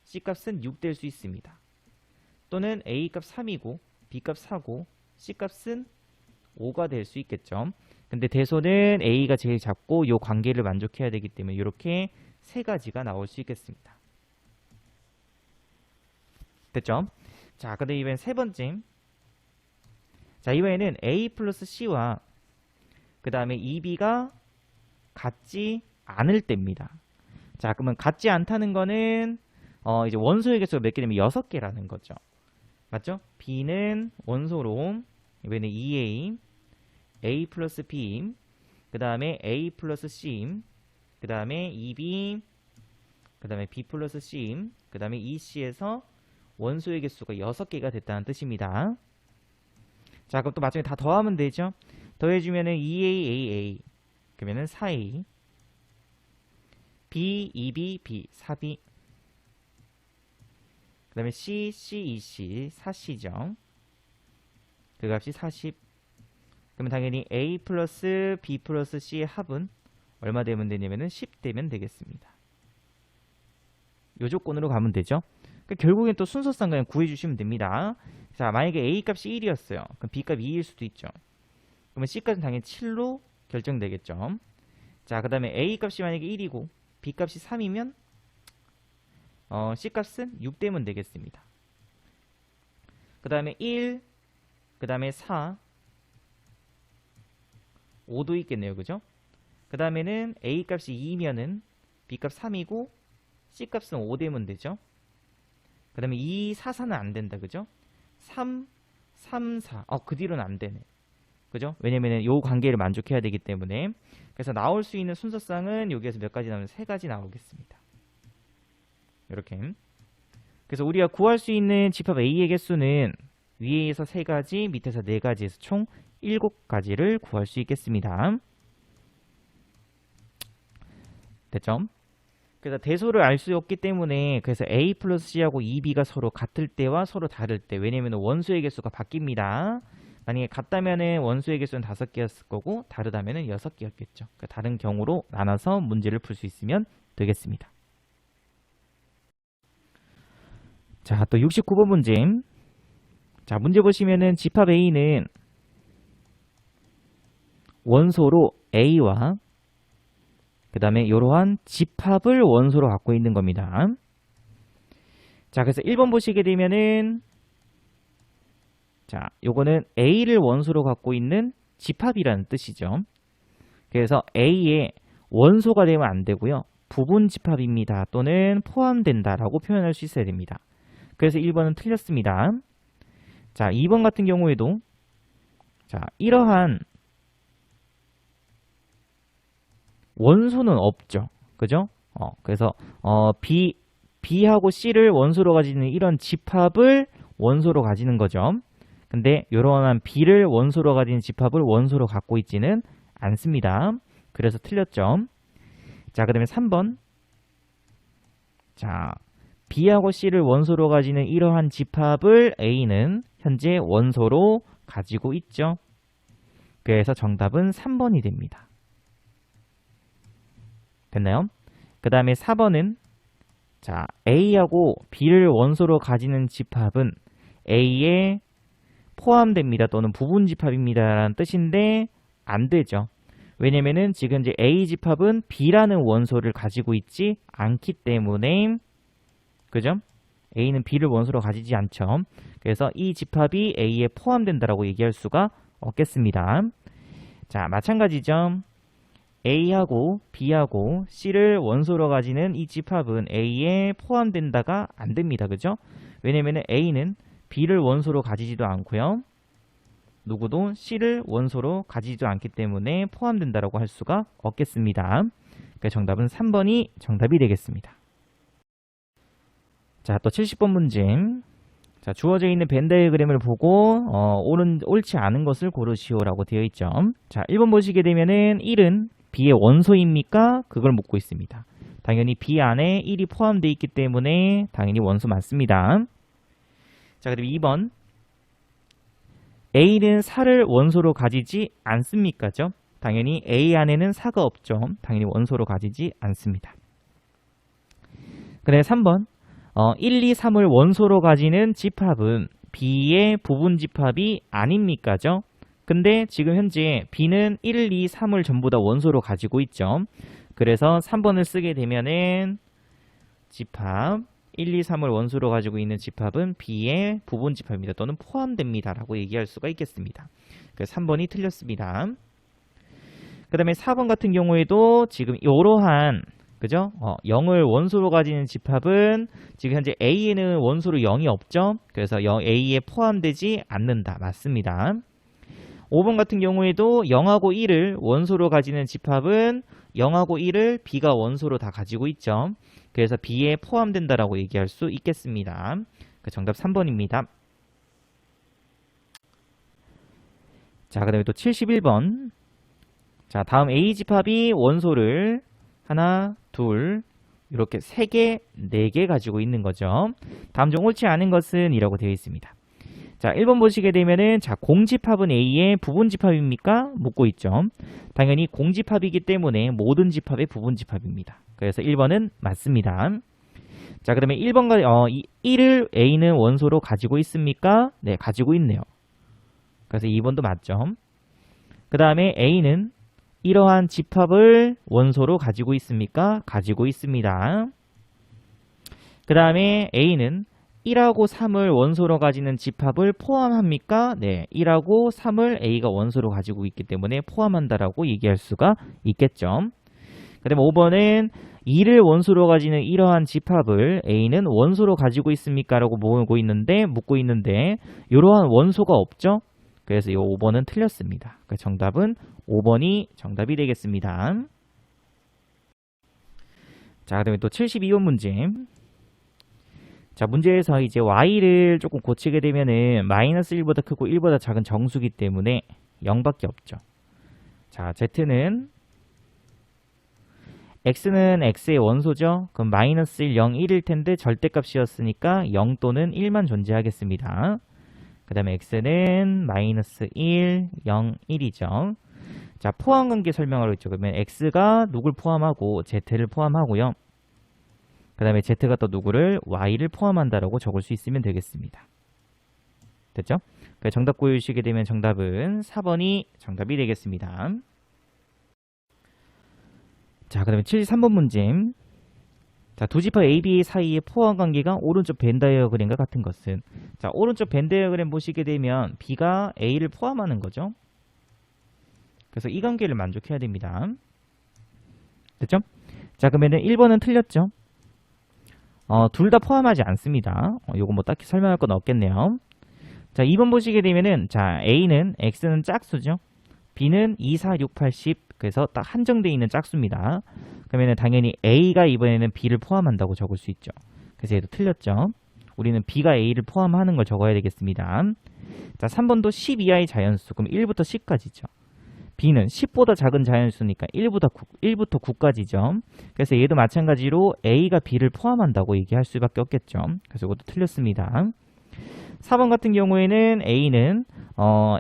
Speaker 1: C 값은 6 될 수 있습니다. 또는 A 값 3이고 B 값 4고 C 값은 5가 될 수 있겠죠. 근데 대소는 A가 제일 작고 이 관계를 만족해야 되기 때문에 이렇게 세 가지가 나올 수 있겠습니다. 됐죠? 자, 근데 이번엔 세 번째. 자, 이번에는 A 플러스 C와 그 다음에 2B가 같지 않을 때입니다. 자, 그러면 같지 않다는 거는 이제 원소의 개수가 몇 개 되면 6개라는 거죠. 맞죠? B는 원소로 이번에는 2A, A 플러스 B, 그 다음에 A 플러스 C, 그 다음에 2B, 그 다음에 B 플러스 C, 그 다음에 2C에서 원소의 개수가 6개가 됐다는 뜻입니다. 자, 그럼 또 나중에 다 더하면 되죠? 더해주면은 2A, 그러면은 4A, B, 2B, B, 4B, 그 다음에 C, C, 2C, 4C죠. 그 값이 40. 그러면 당연히 A 플러스 B 플러스 C의 합은 얼마 되면 되냐면은 10 되면 되겠습니다. 요 조건으로 가면 되죠. 그러니까 결국엔 또 순서상 그냥 구해주시면 됩니다. 자, 만약에 A 값이 1이었어요. 그럼 B 값이 2일 수도 있죠. 그러면 C 값은 당연히 7로 결정되겠죠. 자, 그 다음에 A 값이 만약에 1이고 B 값이 3이면 C 값은 6 되면 되겠습니다. 그 다음에 1, 그 다음에 4, 5도 있겠네요. 그죠? 그 다음에는 A 값이 2면은 B 값 3이고 C 값은 5 되면 되죠. 그 다음에 2, 4, 4는 안 된다. 그죠? 3, 3, 4. 그 뒤로는 안 되네. 그죠? 왜냐면은 요 관계를 만족해야 되기 때문에. 그래서 나올 수 있는 순서상은 여기에서 몇 가지 나오면 3가지 나오겠습니다. 이렇게. 그래서 우리가 구할 수 있는 집합 A의 개수는 위에서 3가지, 밑에서 4가지에서 총 7가지를 구할 수 있겠습니다. 됐죠? 그래서 대소를 알 수 없기 때문에 그래서 A 플러스 C하고 2B가 서로 같을 때와 서로 다를 때, 왜냐면 원소의 개수가 바뀝니다. 만약에 같다면은 원소의 개수는 5개였을 거고 다르다면은 6개였겠죠. 그러니까 다른 경우로 나눠서 문제를 풀 수 있으면 되겠습니다. 자, 또 69번 문제. 자, 문제 보시면은 집합 A는 원소로 A와 그 다음에 이러한 집합을 원소로 갖고 있는 겁니다. 자, 그래서 1번 보시게 되면은 자, 요거는 A를 원소로 갖고 있는 집합이라는 뜻이죠. 그래서 A의 원소가 되면 안 되고요. 부분 집합입니다. 또는 포함된다라고 표현할 수 있어야 됩니다. 그래서 1번은 틀렸습니다. 자, 2번 같은 경우에도 자, 이러한 원소는 없죠. 그죠? 그래서 B하고 C를 원소로 가지는 이런 집합을 원소로 가지는 거죠. 근데 이러한 B를 원소로 가진 집합을 원소로 갖고 있지는 않습니다. 그래서 틀렸죠. 자, 그 다음에 3번. 자, B하고 C를 원소로 가지는 이러한 집합을 A는 현재 원소로 가지고 있죠. 그래서 정답은 3번이 됩니다. 됐나요? 그 다음에 4번은 자, A하고 B를 원소로 가지는 집합은 A에 포함됩니다. 또는 부분 집합입니다. 라는 뜻인데 안 되죠. 왜냐면은 지금 이제 A 집합은 B라는 원소를 가지고 있지 않기 때문에 그죠? A는 B를 원소로 가지지 않죠. 그래서 이 집합이 A에 포함된다라고 얘기할 수가 없겠습니다. 자, 마찬가지죠. A하고 B하고 C를 원소로 가지는 이 집합은 A에 포함된다가 안 됩니다. 그죠? 왜냐면은 A는 B를 원소로 가지지도 않고요. 누구도 C를 원소로 가지지도 않기 때문에 포함된다라고 할 수가 없겠습니다. 그래서 정답은 3번이 정답이 되겠습니다. 자, 또 70번 문제. 자, 주어져 있는 벤 다이어그램을 보고 옳지 않은 것을 고르시오라고 되어 있죠. 자, 1번 보시게 되면은 1은 B의 원소입니까? 그걸 묻고 있습니다. 당연히 B 안에 1이 포함되어 있기 때문에 당연히 원소 맞습니다. 자, 그다음에 2번. A는 4를 원소로 가지지 않습니까죠? 당연히 A 안에는 4가 없죠. 당연히 원소로 가지지 않습니다. 그다음에 3번. 1, 2, 3을 원소로 가지는 집합은 B의 부분 집합이 아닙니까죠? 근데 지금 현재 B는 1, 2, 3을 전부 다 원소로 가지고 있죠. 그래서 3번을 쓰게 되면은 집합 1, 2, 3을 원소로 가지고 있는 집합은 B의 부분 집합입니다. 또는 포함됩니다. 라고 얘기할 수가 있겠습니다. 그래서 3번이 틀렸습니다. 그 다음에 4번 같은 경우에도 지금 이러한 그죠? 0을 원소로 가지는 집합은 지금 현재 A에는 원소로 0이 없죠? 그래서 A에 포함되지 않는다. 맞습니다. 5번 같은 경우에도 0하고 1을 원소로 가지는 집합은 0하고 1을 B가 원소로 다 가지고 있죠. 그래서 B에 포함된다라고 얘기할 수 있겠습니다. 정답 3번입니다. 자, 그 다음에 또 71번. 자, 다음 A 집합이 원소를 하나, 둘, 이렇게 3개, 4개 가지고 있는 거죠. 다음 중 옳지 않은 것은 이라고 되어 있습니다. 자, 1번 보시게 되면은 자, 공집합은 A의 부분 집합입니까? 묻고 있죠. 당연히 공집합이기 때문에 모든 집합의 부분 집합입니다. 그래서 1번은 맞습니다. 자, 그다음에 1번과 1을 A는 원소로 가지고 있습니까? 네, 가지고 있네요. 그래서 2번도 맞죠. 그다음에 A는 이러한 집합을 원소로 가지고 있습니까? 가지고 있습니다. 그 다음에 A는 1하고 3을 원소로 가지는 집합을 포함합니까? 네, 1하고 3을 A가 원소로 가지고 있기 때문에 포함한다라고 얘기할 수가 있겠죠. 그 다음에 5번은 2를 원소로 가지는 이러한 집합을 A는 원소로 가지고 있습니까? 라고 묻고 있는데 이러한 원소가 없죠? 그래서 이 5번은 틀렸습니다. 정답은 5번이 정답이 되겠습니다. 자, 그 다음에 또 72번 문제. 자, 문제에서 이제 y를 조금 고치게 되면은 마이너스 1보다 크고 1보다 작은 정수기 때문에 0밖에 없죠. 자, z는 x는 x의 원소죠. 그럼 마이너스 1, 0, 1일 텐데 절대값이었으니까 0 또는 1만 존재하겠습니다. 그 다음에 x는 마이너스 1, 0, 1이죠. 자, 포함관계 설명하러 있죠. 그러면 x가 누굴 포함하고 z를 포함하고요. 그 다음에 z가 또 누구를 y를 포함한다라고 적을 수 있으면 되겠습니다. 됐죠? 정답 고르시게 되면 정답은 4번이 정답이 되겠습니다. 자, 그 다음에 73번 문제. 자, 두 집합 A, B 사이의 포함관계가 오른쪽 벤 다이어그램과 같은 것은 자, 오른쪽 벤 다이어그램 보시게 되면 B가 A를 포함하는 거죠. 그래서 이 관계를 만족해야 됩니다. 됐죠? 자, 그러면은 1번은 틀렸죠? 둘 다 포함하지 않습니다. 요거 뭐 딱히 설명할 건 없겠네요. 자, 2번 보시게 되면은 자, A는 X는 짝수죠. B는 2, 4, 6, 8, 10 그래서 딱 한정되어 있는 짝수입니다. 그러면 당연히 A가 이번에는 B를 포함한다고 적을 수 있죠. 그래서 얘도 틀렸죠. 우리는 B가 A를 포함하는 걸 적어야 되겠습니다. 자, 3번도 10 이하의 자연수. 그럼 1부터 10까지죠. B는 10보다 작은 자연수니까 1부터 9까지죠. 그래서 얘도 마찬가지로 A가 B를 포함한다고 얘기할 수밖에 없겠죠. 그래서 이것도 틀렸습니다. 4번 같은 경우에는 A는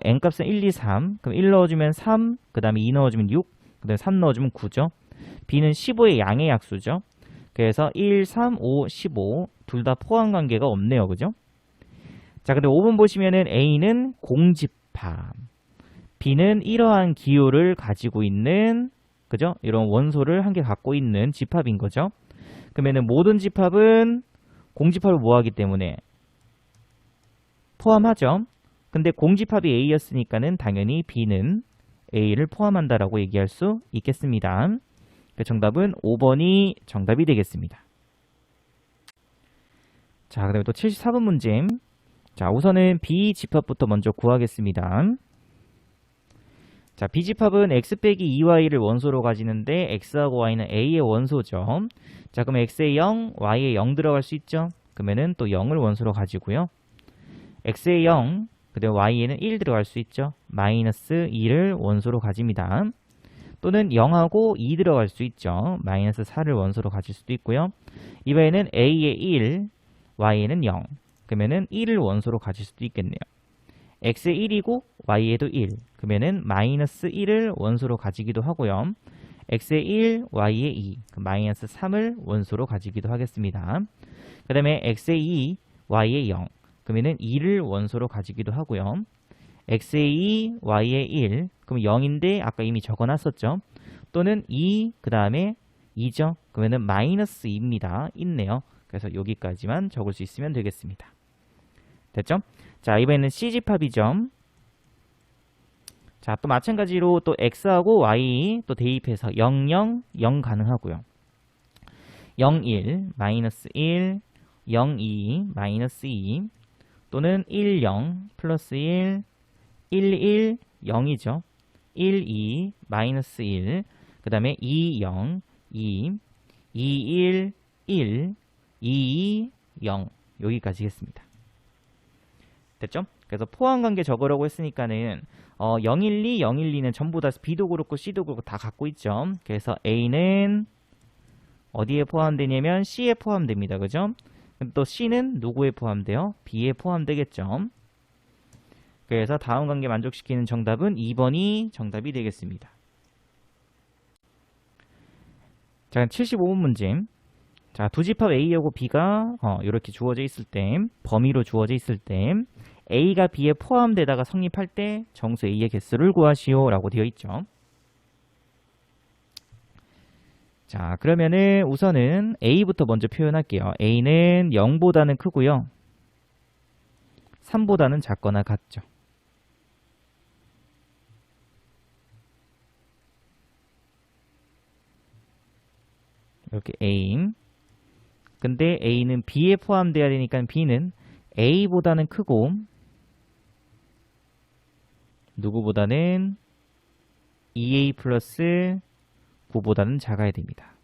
Speaker 1: n값은 1, 2, 3. 그럼 1 넣어주면 3, 그 다음에 2 넣어주면 6, 그 다음에 3 넣어주면 9죠. B는 15의 양의 약수죠. 그래서 1, 3, 5, 15 둘 다 포함 관계가 없네요. 그죠? 자, 근데 5번 보시면은 A는 공집합, B는 이러한 기호를 가지고 있는 그죠? 이런 원소를 한 개 갖고 있는 집합인 거죠. 그러면은 모든 집합은 공집합을 모아하기 때문에 포함하죠. 근데 공집합이 A였으니까는 당연히 B는 A를 포함한다라고 얘기할 수 있겠습니다. 정답은 5번이 정답이 되겠습니다. 자, 그 다음에 또 74번 문제. 자, 우선은 B 집합부터 먼저 구하겠습니다. 자, B 집합은 x 빼기 2y를 원소로 가지는데 x하고 y는 a의 원소죠. 자, 그럼 x에 0, y에 0 들어갈 수 있죠. 그러면은 또 0을 원소로 가지고요. x에 0, 그다음 y에는 1 들어갈 수 있죠. 마이너스 2를 원소로 가집니다. 또는 0하고 2 들어갈 수 있죠. 마이너스 4를 원소로 가질 수도 있고요. 이번에는 a에 1, y에는 0. 그러면은 1을 원소로 가질 수도 있겠네요. x에 1이고 y에도 1. 그러면은 마이너스 1을 원소로 가지기도 하고요. x에 1, y에 2. 마이너스 3을 원소로 가지기도 하겠습니다. 그 다음에 x에 2, y에 0. 그러면은 2를 원소로 가지기도 하고요. x에 2, y에 1. 그럼 0인데 아까 이미 적어놨었죠. 또는 2, 그 다음에 2죠. 그러면은 마이너스 2입니다. 있네요. 그래서 여기까지만 적을 수 있으면 되겠습니다. 됐죠? 자, 이번에는 C집합이죠. 자, 또 마찬가지로 또 X하고 Y 또 대입해서 0, 0, 0 가능하고요. 0, 1, 마이너스 1, 0, 2, 마이너스 2, 또는 1, 0, 플러스 1, 1, 1, 0이죠. 1, 2, 마이너스 1, 그 다음에 2, 0, 2, 2, 1, 1, 2, 2, 0 여기까지겠습니다. 됐죠? 그래서 포함관계 적으라고 했으니까는 012, 012는 전부 다 B도 그렇고 C도 그렇고 다 갖고 있죠. 그래서 A는 어디에 포함되냐면 C에 포함됩니다. 그죠? 그럼 또 C는 누구에 포함돼요? B에 포함되겠죠. 그래서 다음 관계 만족시키는 정답은 2번이 정답이 되겠습니다. 자, 75번 문제. 자, 두 집합 A하고 B가 이렇게 주어져 있을 때, 범위로 주어져 있을 때 A가 B에 포함되다가 성립할 때 정수 A의 개수를 구하시오 라고 되어 있죠. 자, 그러면은 우선은 A부터 먼저 표현할게요. A는 0보다는 크고요. 3보다는 작거나 같죠. 이렇게 A. 근데 A는 B에 포함되어야 되니까 B는 A보다는 크고 누구보다는 2A 플러스 9보다는 작아야 됩니다.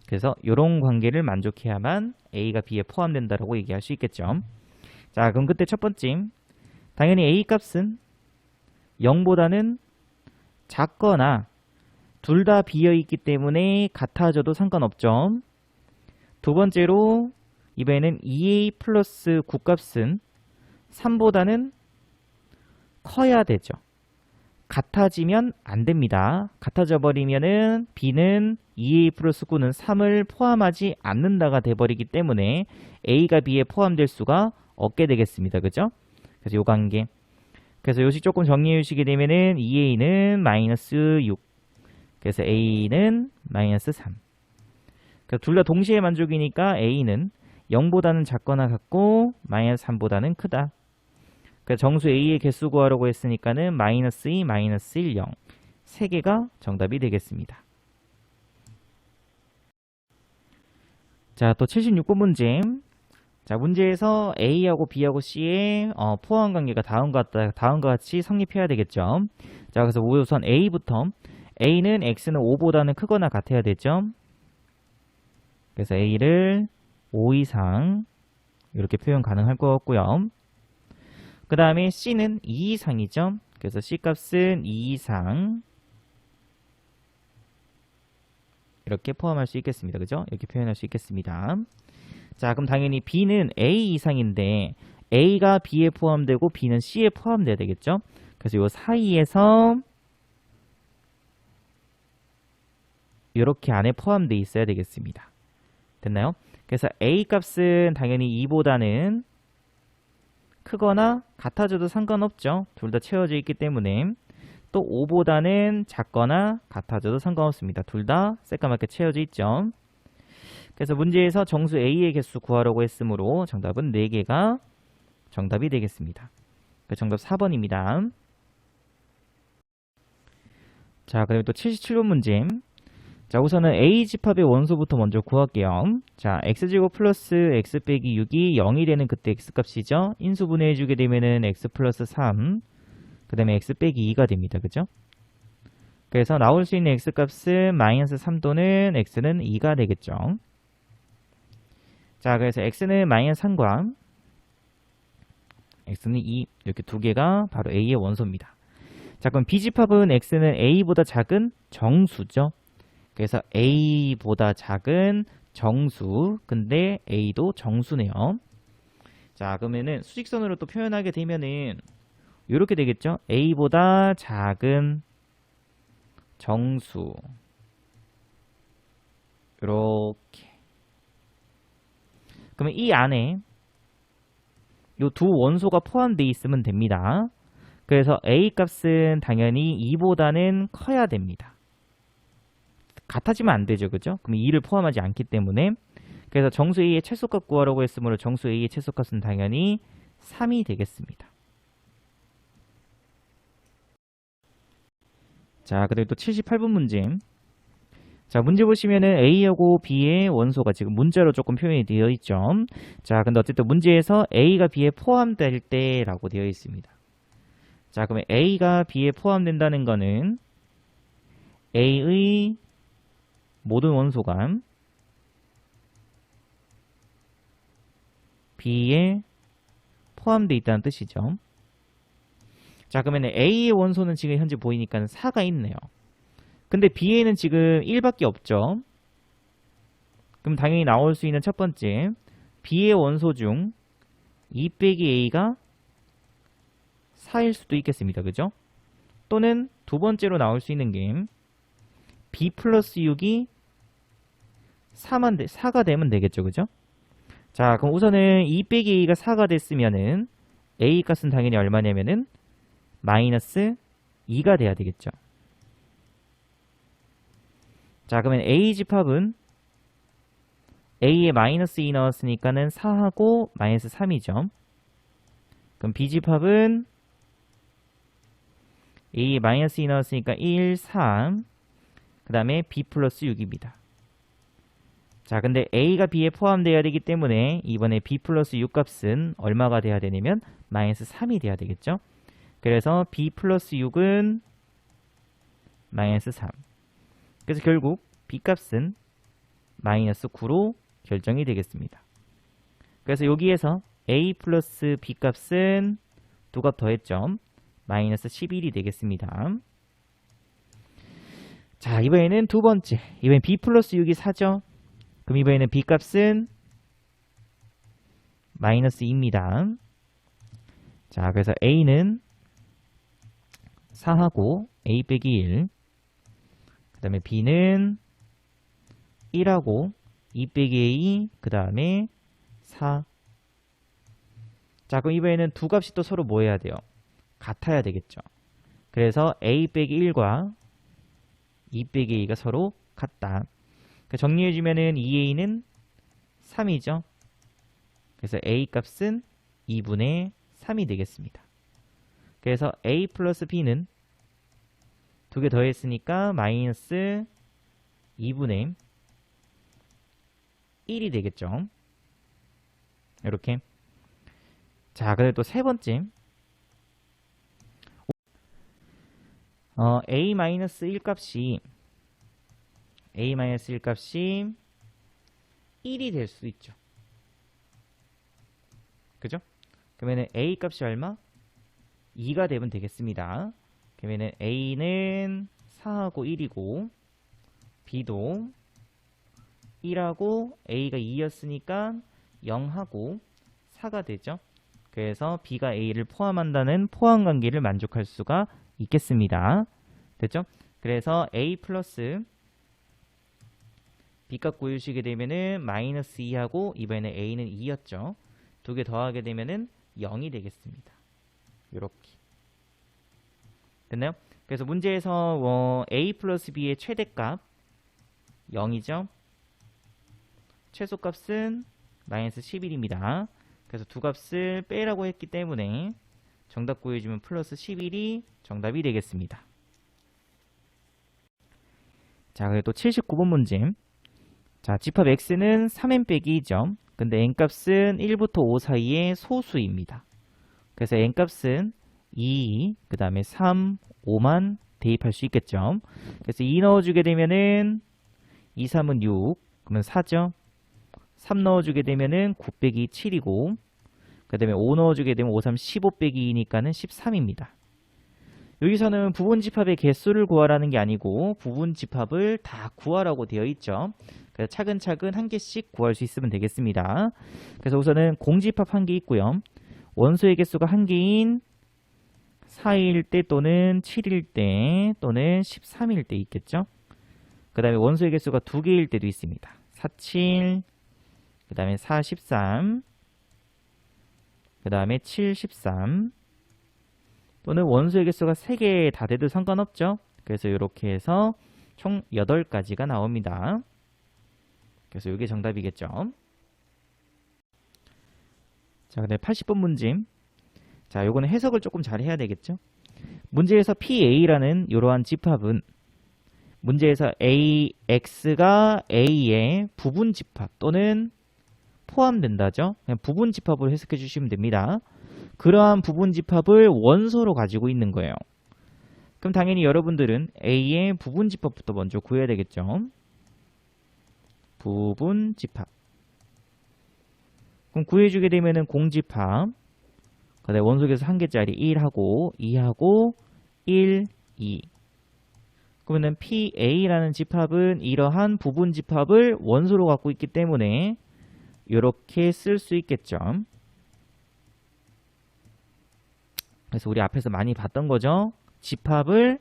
Speaker 1: 그래서 이런 관계를 만족해야만 A가 B에 포함된다라고 얘기할 수 있겠죠. 자, 그럼 그때 첫 번째, 당연히 A 값은 0보다는 작거나 둘 다 비어있기 때문에 같아져도 상관없죠. 두 번째로 이번에는 2A 플러스 9 값은 3보다는 커야 되죠. 같아지면 안 됩니다. 같아져 버리면은 B는 2A 플러스 9는 3을 포함하지 않는다가 돼버리기 때문에 A가 B에 포함될 수가 없게 되겠습니다. 그죠? 그래서 요 관계. 그래서 요식 조금 정리해 주시게 되면은 2A는 마이너스 6. 그래서 A는 마이너스 3. 둘 다 동시에 만족이니까 A는 0보다는 작거나 같고 마이너스 3보다는 크다. 그래서 정수 A의 개수 구하라고 했으니까는 마이너스 2, 마이너스 1, 0. 3개가 정답이 되겠습니다. 자, 또 76번 문제. 자, 문제에서 A하고 B하고 C의 포함 관계가 다음과 같이 성립해야 되겠죠. 자, 그래서 우선 A부터. A는 X는 5보다는 크거나 같아야 되죠. 그래서 A를 5 이상 이렇게 표현 가능할 것 같고요. 그 다음에 C는 2 이상이죠. 그래서 C 값은 2 이상 이렇게 포함할 수 있겠습니다. 그죠? 이렇게 표현할 수 있겠습니다. 자, 그럼 당연히 B는 A 이상인데 A가 B에 포함되고 B는 C에 포함돼야 되겠죠. 그래서 이 사이에서 이렇게 안에 포함되어 있어야 되겠습니다. 됐나요? 그래서 A 값은 당연히 2보다는 크거나 같아져도 상관없죠. 둘 다 채워져 있기 때문에. 또 5보다는 작거나 같아져도 상관없습니다. 둘 다 새까맣게 채워져 있죠. 그래서 문제에서 정수 A의 개수 구하라고 했으므로 정답은 4개가 정답이 되겠습니다. 정답 4번입니다. 자, 그다음에 또 77번 문제. 자, 우선은 A 집합의 원소부터 먼저 구할게요. 자, x제곱 플러스 x 빼기 6이 0이 되는 그때 x값이죠. 인수분해해주게 되면은 x 플러스 3, 그 다음에 x 빼기 2가 됩니다. 그죠? 그래서 나올 수 있는 x값은 마이너스 3 또는 x는 2가 되겠죠. 자, 그래서 x는 마이너스 3과 x는 2 이렇게 두 개가 바로 A의 원소입니다. 자, 그럼 B집합은 X는 A보다 작은 정수죠. 그래서 A보다 작은 정수. 근데 A도 정수네요. 자, 그러면은 수직선으로 또 표현하게 되면은 이렇게 되겠죠. A보다 작은 정수. 이렇게. 그러면 이 안에 이 두 원소가 포함되어 있으면 됩니다. 그래서 A 값은 당연히 2보다는 커야 됩니다. 같아지면 안 되죠. 그죠? 그럼 2를 포함하지 않기 때문에. 그래서 정수 A의 최소값 구하라고 했으므로 정수 A의 최소값은 당연히 3이 되겠습니다. 자, 그리고 또 78번 문제. 자, 문제 보시면은 A하고 B의 원소가 지금 문자로 조금 표현이 되어 있죠. 자, 근데 어쨌든 문제에서 A가 B에 포함될 때라고 되어 있습니다. 자, 그러면 A가 B에 포함된다는 거는 A의 모든 원소가 B에 포함되어 있다는 뜻이죠. 자, 그러면 A의 원소는 지금 현재 보이니까 4가 있네요. 근데 B에는 지금 1밖에 없죠. 그럼 당연히 나올 수 있는 첫 번째, B의 원소 중 2 빼기 A가 4일 수도 있겠습니다. 그죠? 또는 두 번째로 나올 수 있는 게 B 플러스 6이 4가 되면 되겠죠. 그죠? 자, 그럼 우선은 2 빼기 A가 4가 됐으면은 A 값은 당연히 얼마냐면은 마이너스 2가 돼야 되겠죠. 자, 그러면 A 집합은 A에 마이너스 2 넣었으니까는 4하고 마이너스 3이죠. 그럼 B 집합은 A에 마이너스 2 넣었으니까 1, 3. 그 다음에 B 플러스 6입니다. 자, 근데 A가 B에 포함되어야 되기 때문에 이번에 B 플러스 6 값은 얼마가 돼야 되냐면 마이너스 3이 돼야 되겠죠. 그래서 B 플러스 6은 마이너스 3. 그래서 결국 B 값은 마이너스 9로 결정이 되겠습니다. 그래서 여기에서 A 플러스 B 값은 두 값 더했죠. 마이너스 11이 되겠습니다. 자, 이번에는 두 번째. 이번엔 B 플러스 6이 4죠. 그럼 이번에는 B 값은 마이너스 2입니다. 자, 그래서 A는 4하고 A 빼기 1. 그 다음에 B는 1하고 2 빼기 A. 그 다음에 4. 자, 그럼 이번에는 두 값이 또 서로 뭐 해야 돼요? 같아야 되겠죠. 그래서 A 빼기 1과 2 빼기 A가 서로 같다. 정리해주면은 2A는 3이죠. 그래서 A 값은 2분의 3이 되겠습니다. 그래서 A 플러스 B는 두 개 더했으니까 마이너스 2분의 1이 되겠죠. 이렇게. 자, 그리고 또 세 번째. A-1 값이 A-1 값이 1이 될 수 있죠. 그죠? 그러면 A 값이 얼마? 2가 되면 되겠습니다. 그러면 A는 4하고 1이고 B도 1하고 A가 2였으니까 0하고 4가 되죠. 그래서 B가 A를 포함한다는 포함관계를 만족할 수가 있겠습니다. 됐죠? 그래서 A 플러스 B값 구해주시게 되면은 마이너스 2하고 이번에는 A는 2였죠. 두 개 더하게 되면은 0이 되겠습니다. 이렇게. 됐나요? 그래서 문제에서 A 플러스 B의 최대값 0이죠. 최소값은 마이너스 11입니다. 그래서 두 값을 빼라고 했기 때문에 정답 구해주면 플러스 11이 정답이 되겠습니다. 자, 그리고 또 79번 문제. 자, 집합 X는 3n 빼기 2죠. 근데 n값은 1부터 5 사이의 소수입니다. 그래서 n값은 2, 그 다음에 3, 5만 대입할 수 있겠죠. 그래서 2 넣어주게 되면은 2, 3은 6, 그러면 4죠. 3 넣어주게 되면은 9 빼기 7이고, 그 다음에 5 넣어주게 되면 5, 3, 15 빼기 2니까는 13입니다. 여기서는 부분집합의 개수를 구하라는 게 아니고 부분집합을 다 구하라고 되어 있죠. 그래서 차근차근 한 개씩 구할 수 있으면 되겠습니다. 그래서 우선은 공집합 한 개 있고요. 원소의 개수가 한 개인 4일 때 또는 7일 때 또는 13일 때 있겠죠. 그 다음에 원소의 개수가 두 개일 때도 있습니다. 4, 7, 그 다음에 4, 13, 그 다음에 7, 13, 또는 원소의 개수가 3개 다 돼도 상관없죠. 그래서 이렇게 해서 총 8가지가 나옵니다. 그래서 이게 정답이겠죠. 자, 근데 80번 문제. 자, 요거는 해석을 조금 잘 해야 되겠죠. 문제에서 PA라는 이러한 집합은 문제에서 AX가 A의 부분 집합 또는 포함된다죠. 그냥 부분 집합으로 해석해 주시면 됩니다. 그러한 부분 집합을 원소로 가지고 있는 거예요. 그럼 당연히 여러분들은 A의 부분 집합부터 먼저 구해야 되겠죠. 부분 집합. 그럼 구해주게 되면은 공집합. 그다음에 원소에서 한 개짜리 1하고 2하고 1, 2. 그러면은 PA라는 집합은 이러한 부분 집합을 원소로 갖고 있기 때문에 이렇게 쓸 수 있겠죠. 그래서 우리 앞에서 많이 봤던 거죠. 집합을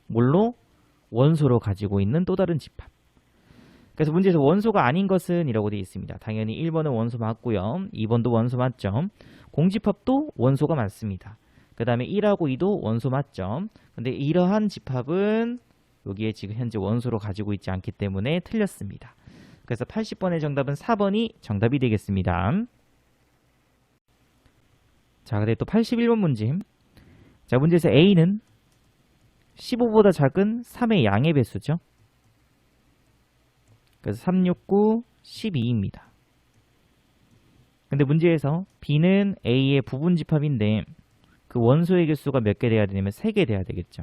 Speaker 1: 뭘로? 원소로 가지고 있는 또 다른 집합. 그래서 문제에서 원소가 아닌 것은 이라고 되어 있습니다. 당연히 1번은 원소 맞고요. 2번도 원소 맞죠. 공집합도 원소가 맞습니다. 그 다음에 1하고 2도 원소 맞죠. 근데 이러한 집합은 여기에 지금 현재 원소로 가지고 있지 않기 때문에 틀렸습니다. 그래서 80번의 정답은 4번이 정답이 되겠습니다. 자, 근데 또 81번 문제. 자, 문제에서 A는 15보다 작은 3의 양의 배수죠. 그래서 3, 6, 9, 12입니다. 근데 문제에서 B는 A의 부분 집합인데 그 원소의 개수가 몇 개 돼야 되냐면 3개 돼야 되겠죠.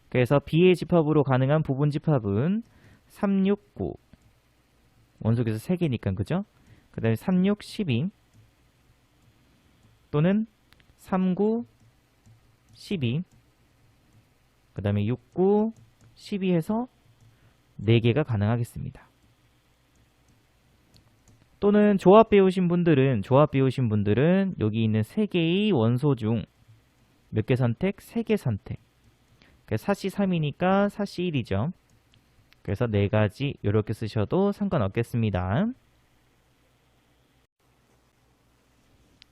Speaker 1: 그래서 B의 집합으로 가능한 부분 집합은 3, 6, 9. 원소 개수 3개니까 그죠? 그 다음에 3, 6, 12 또는 3, 9, 12 그 다음에 6, 9, 12 해서 4개가 가능하겠습니다. 또는 조합 배우신 분들은 여기 있는 3개의 원소 중 몇 개 선택? 3개 선택. 그래서 4C 3이니까 4C 1이죠. 그래서 4가지 이렇게 쓰셔도 상관없겠습니다.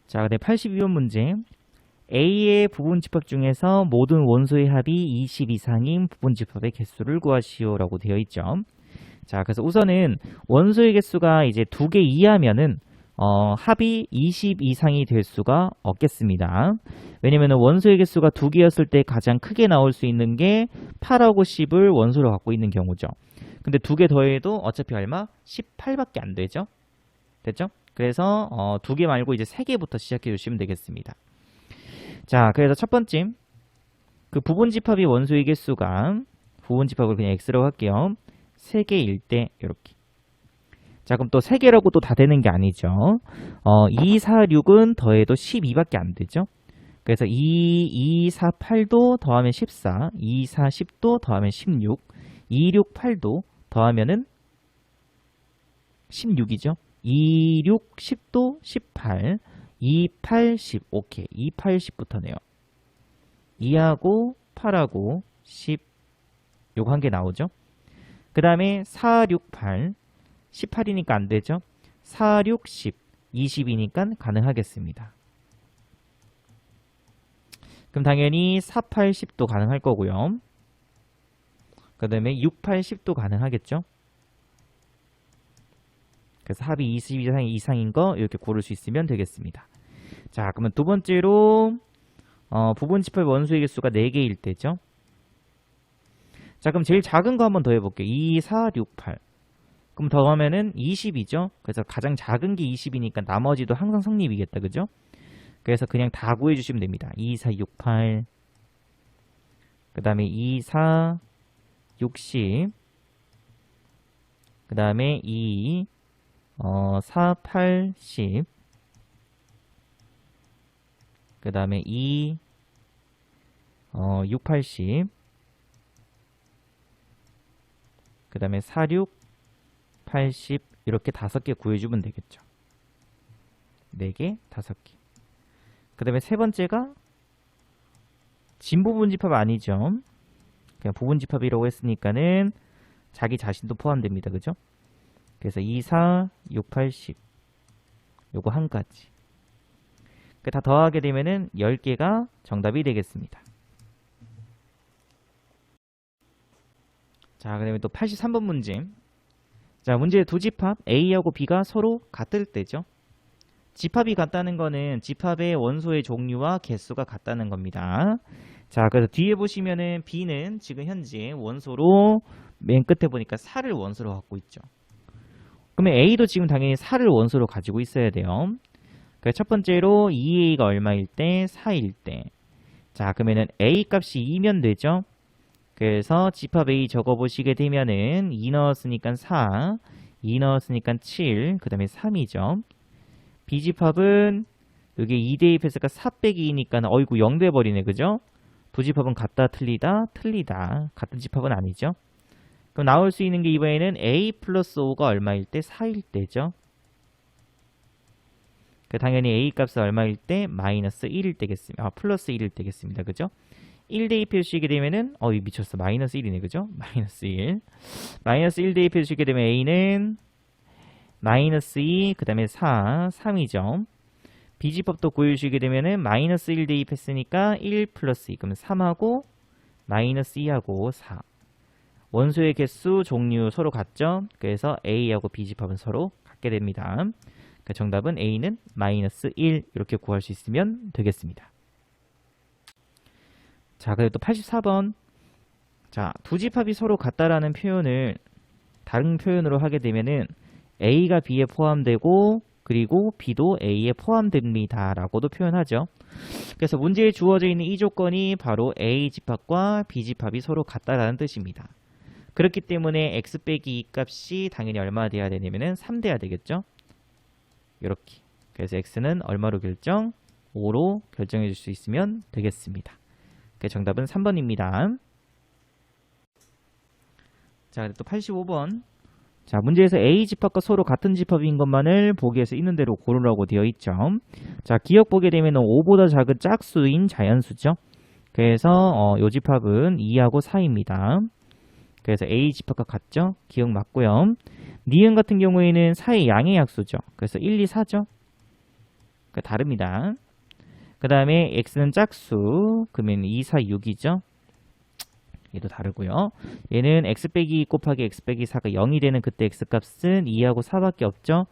Speaker 1: 자, 근데 82번 문제. A의 부분 집합 중에서 모든 원소의 합이 20 이상인 부분 집합의 개수를 구하시오라고 되어 있죠. 자, 그래서 우선은 원소의 개수가 이제 2개 이하면은 합이 20 이상이 될 수가 없겠습니다. 왜냐면 원소의 개수가 2개였을 때 가장 크게 나올 수 있는 게 8하고 10을 원소로 갖고 있는 경우죠. 근데 2개 더해도 어차피 얼마? 18밖에 안 되죠. 됐죠? 그래서 2개 말고 이제 3개부터 시작해 주시면 되겠습니다. 자, 그래서 첫 번째 그 부분 집합이 원소의 개수가 부분 집합을 그냥 x라고 할게요. 3개일 때 이렇게. 자, 그럼 또 3개라고 또 다 되는 게 아니죠. 2, 4, 6은 더해도 12밖에 안 되죠. 그래서 2, 4, 8도 더하면 14, 2, 4, 10도 더하면 16, 2, 6, 8도 더하면은 16이죠. 2, 6, 10도 18, 2, 8, 10. 오케이. 2, 8, 10부터네요. 2하고 8하고 10 요거 한 개 나오죠. 그 다음에 4, 6, 8 18이니까 안 되죠. 4, 6, 10 20이니까 가능하겠습니다. 그럼 당연히 4, 8, 10도 가능할 거고요. 그 다음에 6, 8, 10도 가능하겠죠. 그래서 합이 20 이상인 거 이렇게 고를 수 있으면 되겠습니다. 자, 그러면 두 번째로 부분 집합 원소의 개수가 4개일 때죠. 자, 그럼 제일 작은 거 한번 더 해볼게요. 2, 4, 6, 8. 그럼 더하면은 20이죠. 그래서 가장 작은 게 20이니까 나머지도 항상 성립이겠다. 그죠? 그래서 그냥 다 구해주시면 됩니다. 2, 4, 6, 8. 그 다음에 2, 4, 60. 그 다음에 2, 4, 8, 10. 그 다음에 2, 6, 80. 그 다음에 4, 6, 80 이렇게 5개 구해주면 되겠죠. 4개, 5개. 그 다음에 세 번째가 진부분집합 아니죠. 그냥 부분집합이라고 했으니까는 자기 자신도 포함됩니다. 그죠? 그래서 2, 4, 6, 80 요거 한 가지. 다 더하게 되면은 10개가 정답이 되겠습니다. 자, 그 다음에 또 83번 문제. 자, 문제의 두 집합 A하고 B가 서로 같을 때죠. 집합이 같다는 거는 집합의 원소의 종류와 개수가 같다는 겁니다. 자, 그래서 뒤에 보시면은 B는 지금 현재 원소로 맨 끝에 보니까 4를 원소로 갖고 있죠. 그러면 A도 지금 당연히 4를 원소로 가지고 있어야 돼요. 그래서 첫 번째로 2A가 얼마일 때? 4일 때. 자, 그러면은 A 값이 2면 되죠. 그래서 집합 A 적어보시게 되면은 2 넣었으니까 4, 2 넣었으니까 7, 그 다음에 3이죠. B집합은 여기 2 대입했으니까 4 빼기 2니까 어이구 0 돼버리네. 그죠? 두 집합은 같다, 틀리다, 틀리다. 같은 집합은 아니죠. 그럼 나올 수 있는 게 이번에는 A 플러스 5가 얼마일 때? 4일 때죠. 당연히 A 값은 얼마일 때? 마이너스 1일 때겠습니다. 플러스 1일 때겠습니다. 그죠? 1 대입해 주시게 되면은 미쳤어. 마이너스 1이네. 그죠? 마이너스 1. 마이너스 1 대입해 주시게 되면 A는 마이너스 2, 그 다음에 4, 3이죠. B집합도 구해주시게 되면은 마이너스 1 대입했으니까 1 플러스 2. 그러면 3하고 마이너스 2하고 4. 원소의 개수, 종류 서로 같죠? 그래서 A하고 B집합은 서로 같게 됩니다. 그러니까 정답은 A는 마이너스 1 이렇게 구할 수 있으면 되겠습니다. 자, 그리고 또 84번. 자, 두 집합이 서로 같다라는 표현을 다른 표현으로 하게 되면은 A가 B에 포함되고 그리고 B도 A에 포함됩니다 라고도 표현하죠. 그래서 문제에 주어져 있는 이 조건이 바로 A 집합과 B 집합이 서로 같다라는 뜻입니다. 그렇기 때문에 x 빼기 2 값이 당연히 얼마 돼야 되냐면은 3 돼야 되겠죠. 이렇게. 그래서 x는 얼마로 결정? 5로 결정해 줄 수 있으면 되겠습니다. 정답은 3번입니다. 자, 또 85번. 자, 문제에서 A 집합과 서로 같은 집합인 것만을 보기에서 있는 대로 고르라고 되어 있죠. 자, 기억 보게 되면 5보다 작은 짝수인 자연수죠. 그래서 이 집합은 2하고 4입니다. 그래서 A 집합과 같죠? 기억 맞고요. 니은 같은 경우에는 4의 양의 약수죠. 그래서 1, 2, 4죠. 다릅니다. 그 다음에 X는 짝수, 그러면 2, 4, 6이죠. 얘도 다르고요. 얘는 X 빼기 2 곱하기 X 빼기 4가 0이 되는 그때 X값은 2하고 4밖에 없죠.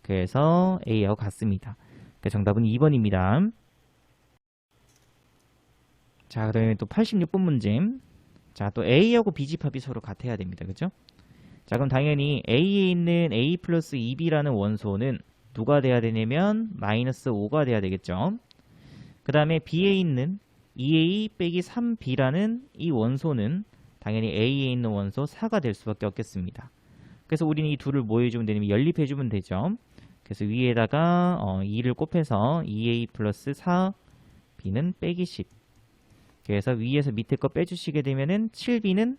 Speaker 1: 그래서 A하고 같습니다. 정답은 2번입니다. 자, 그 다음에 또 86번 문제. 자, 또 A하고 B 집합이 서로 같아야 됩니다. 그죠? 자, 그럼 당연히 A에 있는 A 플러스 2B라는 원소는 누가 돼야 되냐면 마이너스 5가 돼야 되겠죠. 그 다음에 B에 있는 2A 빼기 3B라는 이 원소는 당연히 A에 있는 원소 4가 될 수밖에 없겠습니다. 그래서 우리는 이 둘을 뭐 해주면 되냐면 연립해주면 되죠. 그래서 위에다가 2를 곱해서 2A 플러스 4, B는 빼기 10. 그래서 위에서 밑에 거 빼주시게 되면은 7B는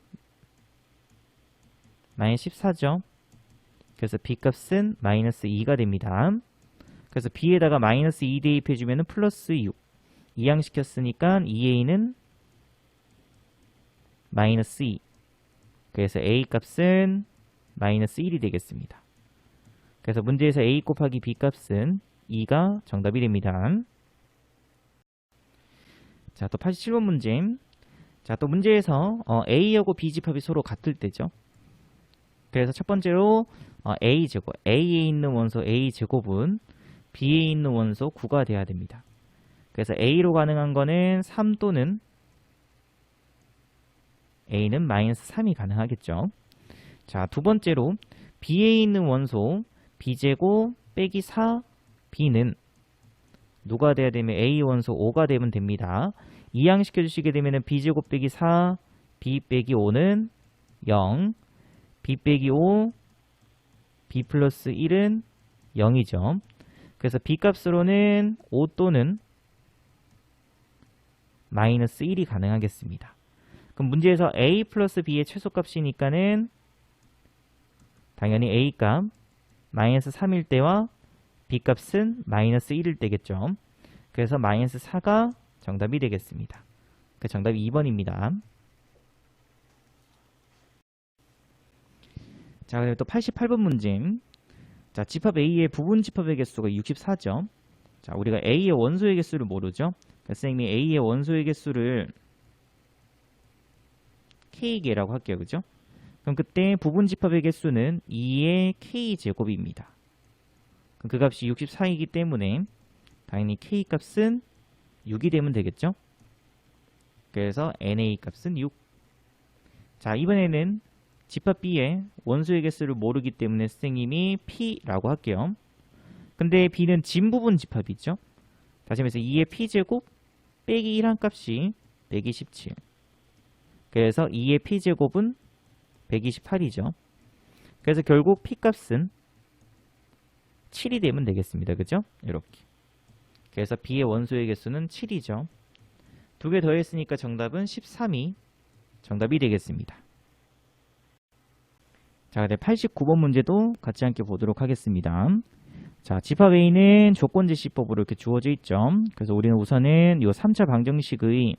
Speaker 1: 마이너스 14죠. 그래서 B값은 마이너스 2가 됩니다. 그래서 B에다가 마이너스 2 대입해주면 플러스 6. 이항시켰으니까 2A는 마이너스 2. 그래서 A 값은 마이너스 1이 되겠습니다. 그래서 문제에서 A 곱하기 B 값은 2가 정답이 됩니다. 자, 또 87번 문제. 자, 또 문제에서 A하고 B 집합이 서로 같을 때죠. 그래서 첫 번째로 A제곱, A에 있는 원소 A제곱은 B에 있는 원소 9가 돼야 됩니다. 그래서 A로 가능한 거는 3 또는 A는 마이너스 3이 가능하겠죠. 자, 두 번째로 B에 있는 원소 B제곱 빼기 4 B는 누가 돼야 되면 A 원소 5가 되면 됩니다. 이항시켜 주시게 되면 B제곱 빼기 4 B 빼기 5는 0 B 빼기 5 B 플러스 1은 0이죠. 그래서 B 값으로는 5 또는 마이너스 1이 가능하겠습니다. 그럼 문제에서 a 플러스 b의 최소값이니까는 당연히 a값 마이너스 3일 때와 b값은 마이너스 1일 때겠죠. 그래서 마이너스 4가 정답이 되겠습니다. 그 정답이 2번입니다. 자, 그리고 또 88번 문제. 자, 집합 A의 부분 집합의 개수가 64죠. 자, 우리가 A의 원소의 개수를 모르죠. 그러니까 선생님이 A의 원소의 개수를 K개라고 할게요. 그죠? 그럼 그때 부분 집합의 개수는 2의 K제곱입니다. 그럼 그 값이 64이기 때문에 당연히 K 값은 6이 되면 되겠죠? 그래서 NA 값은 6. 자, 이번에는 집합 B의 원소의 개수를 모르기 때문에 선생님이 P라고 할게요. 근데 B는 진부분 집합이죠. 다시 말해서 2의 P제곱 빼기 1한 값이 127. 그래서 2의 P제곱은 128이죠. 그래서 결국 P값은 7이 되면 되겠습니다. 그죠? 이렇게. 그래서 B의 원소의 개수는 7이죠. 두 개 더했으니까 정답은 13이 정답이 되겠습니다. 자, 근데 89번 문제도 같이 함께 보도록 하겠습니다. 자, 집합 A는 조건제시법으로 이렇게 주어져 있죠. 그래서 우리는 우선은 이 3차 방정식의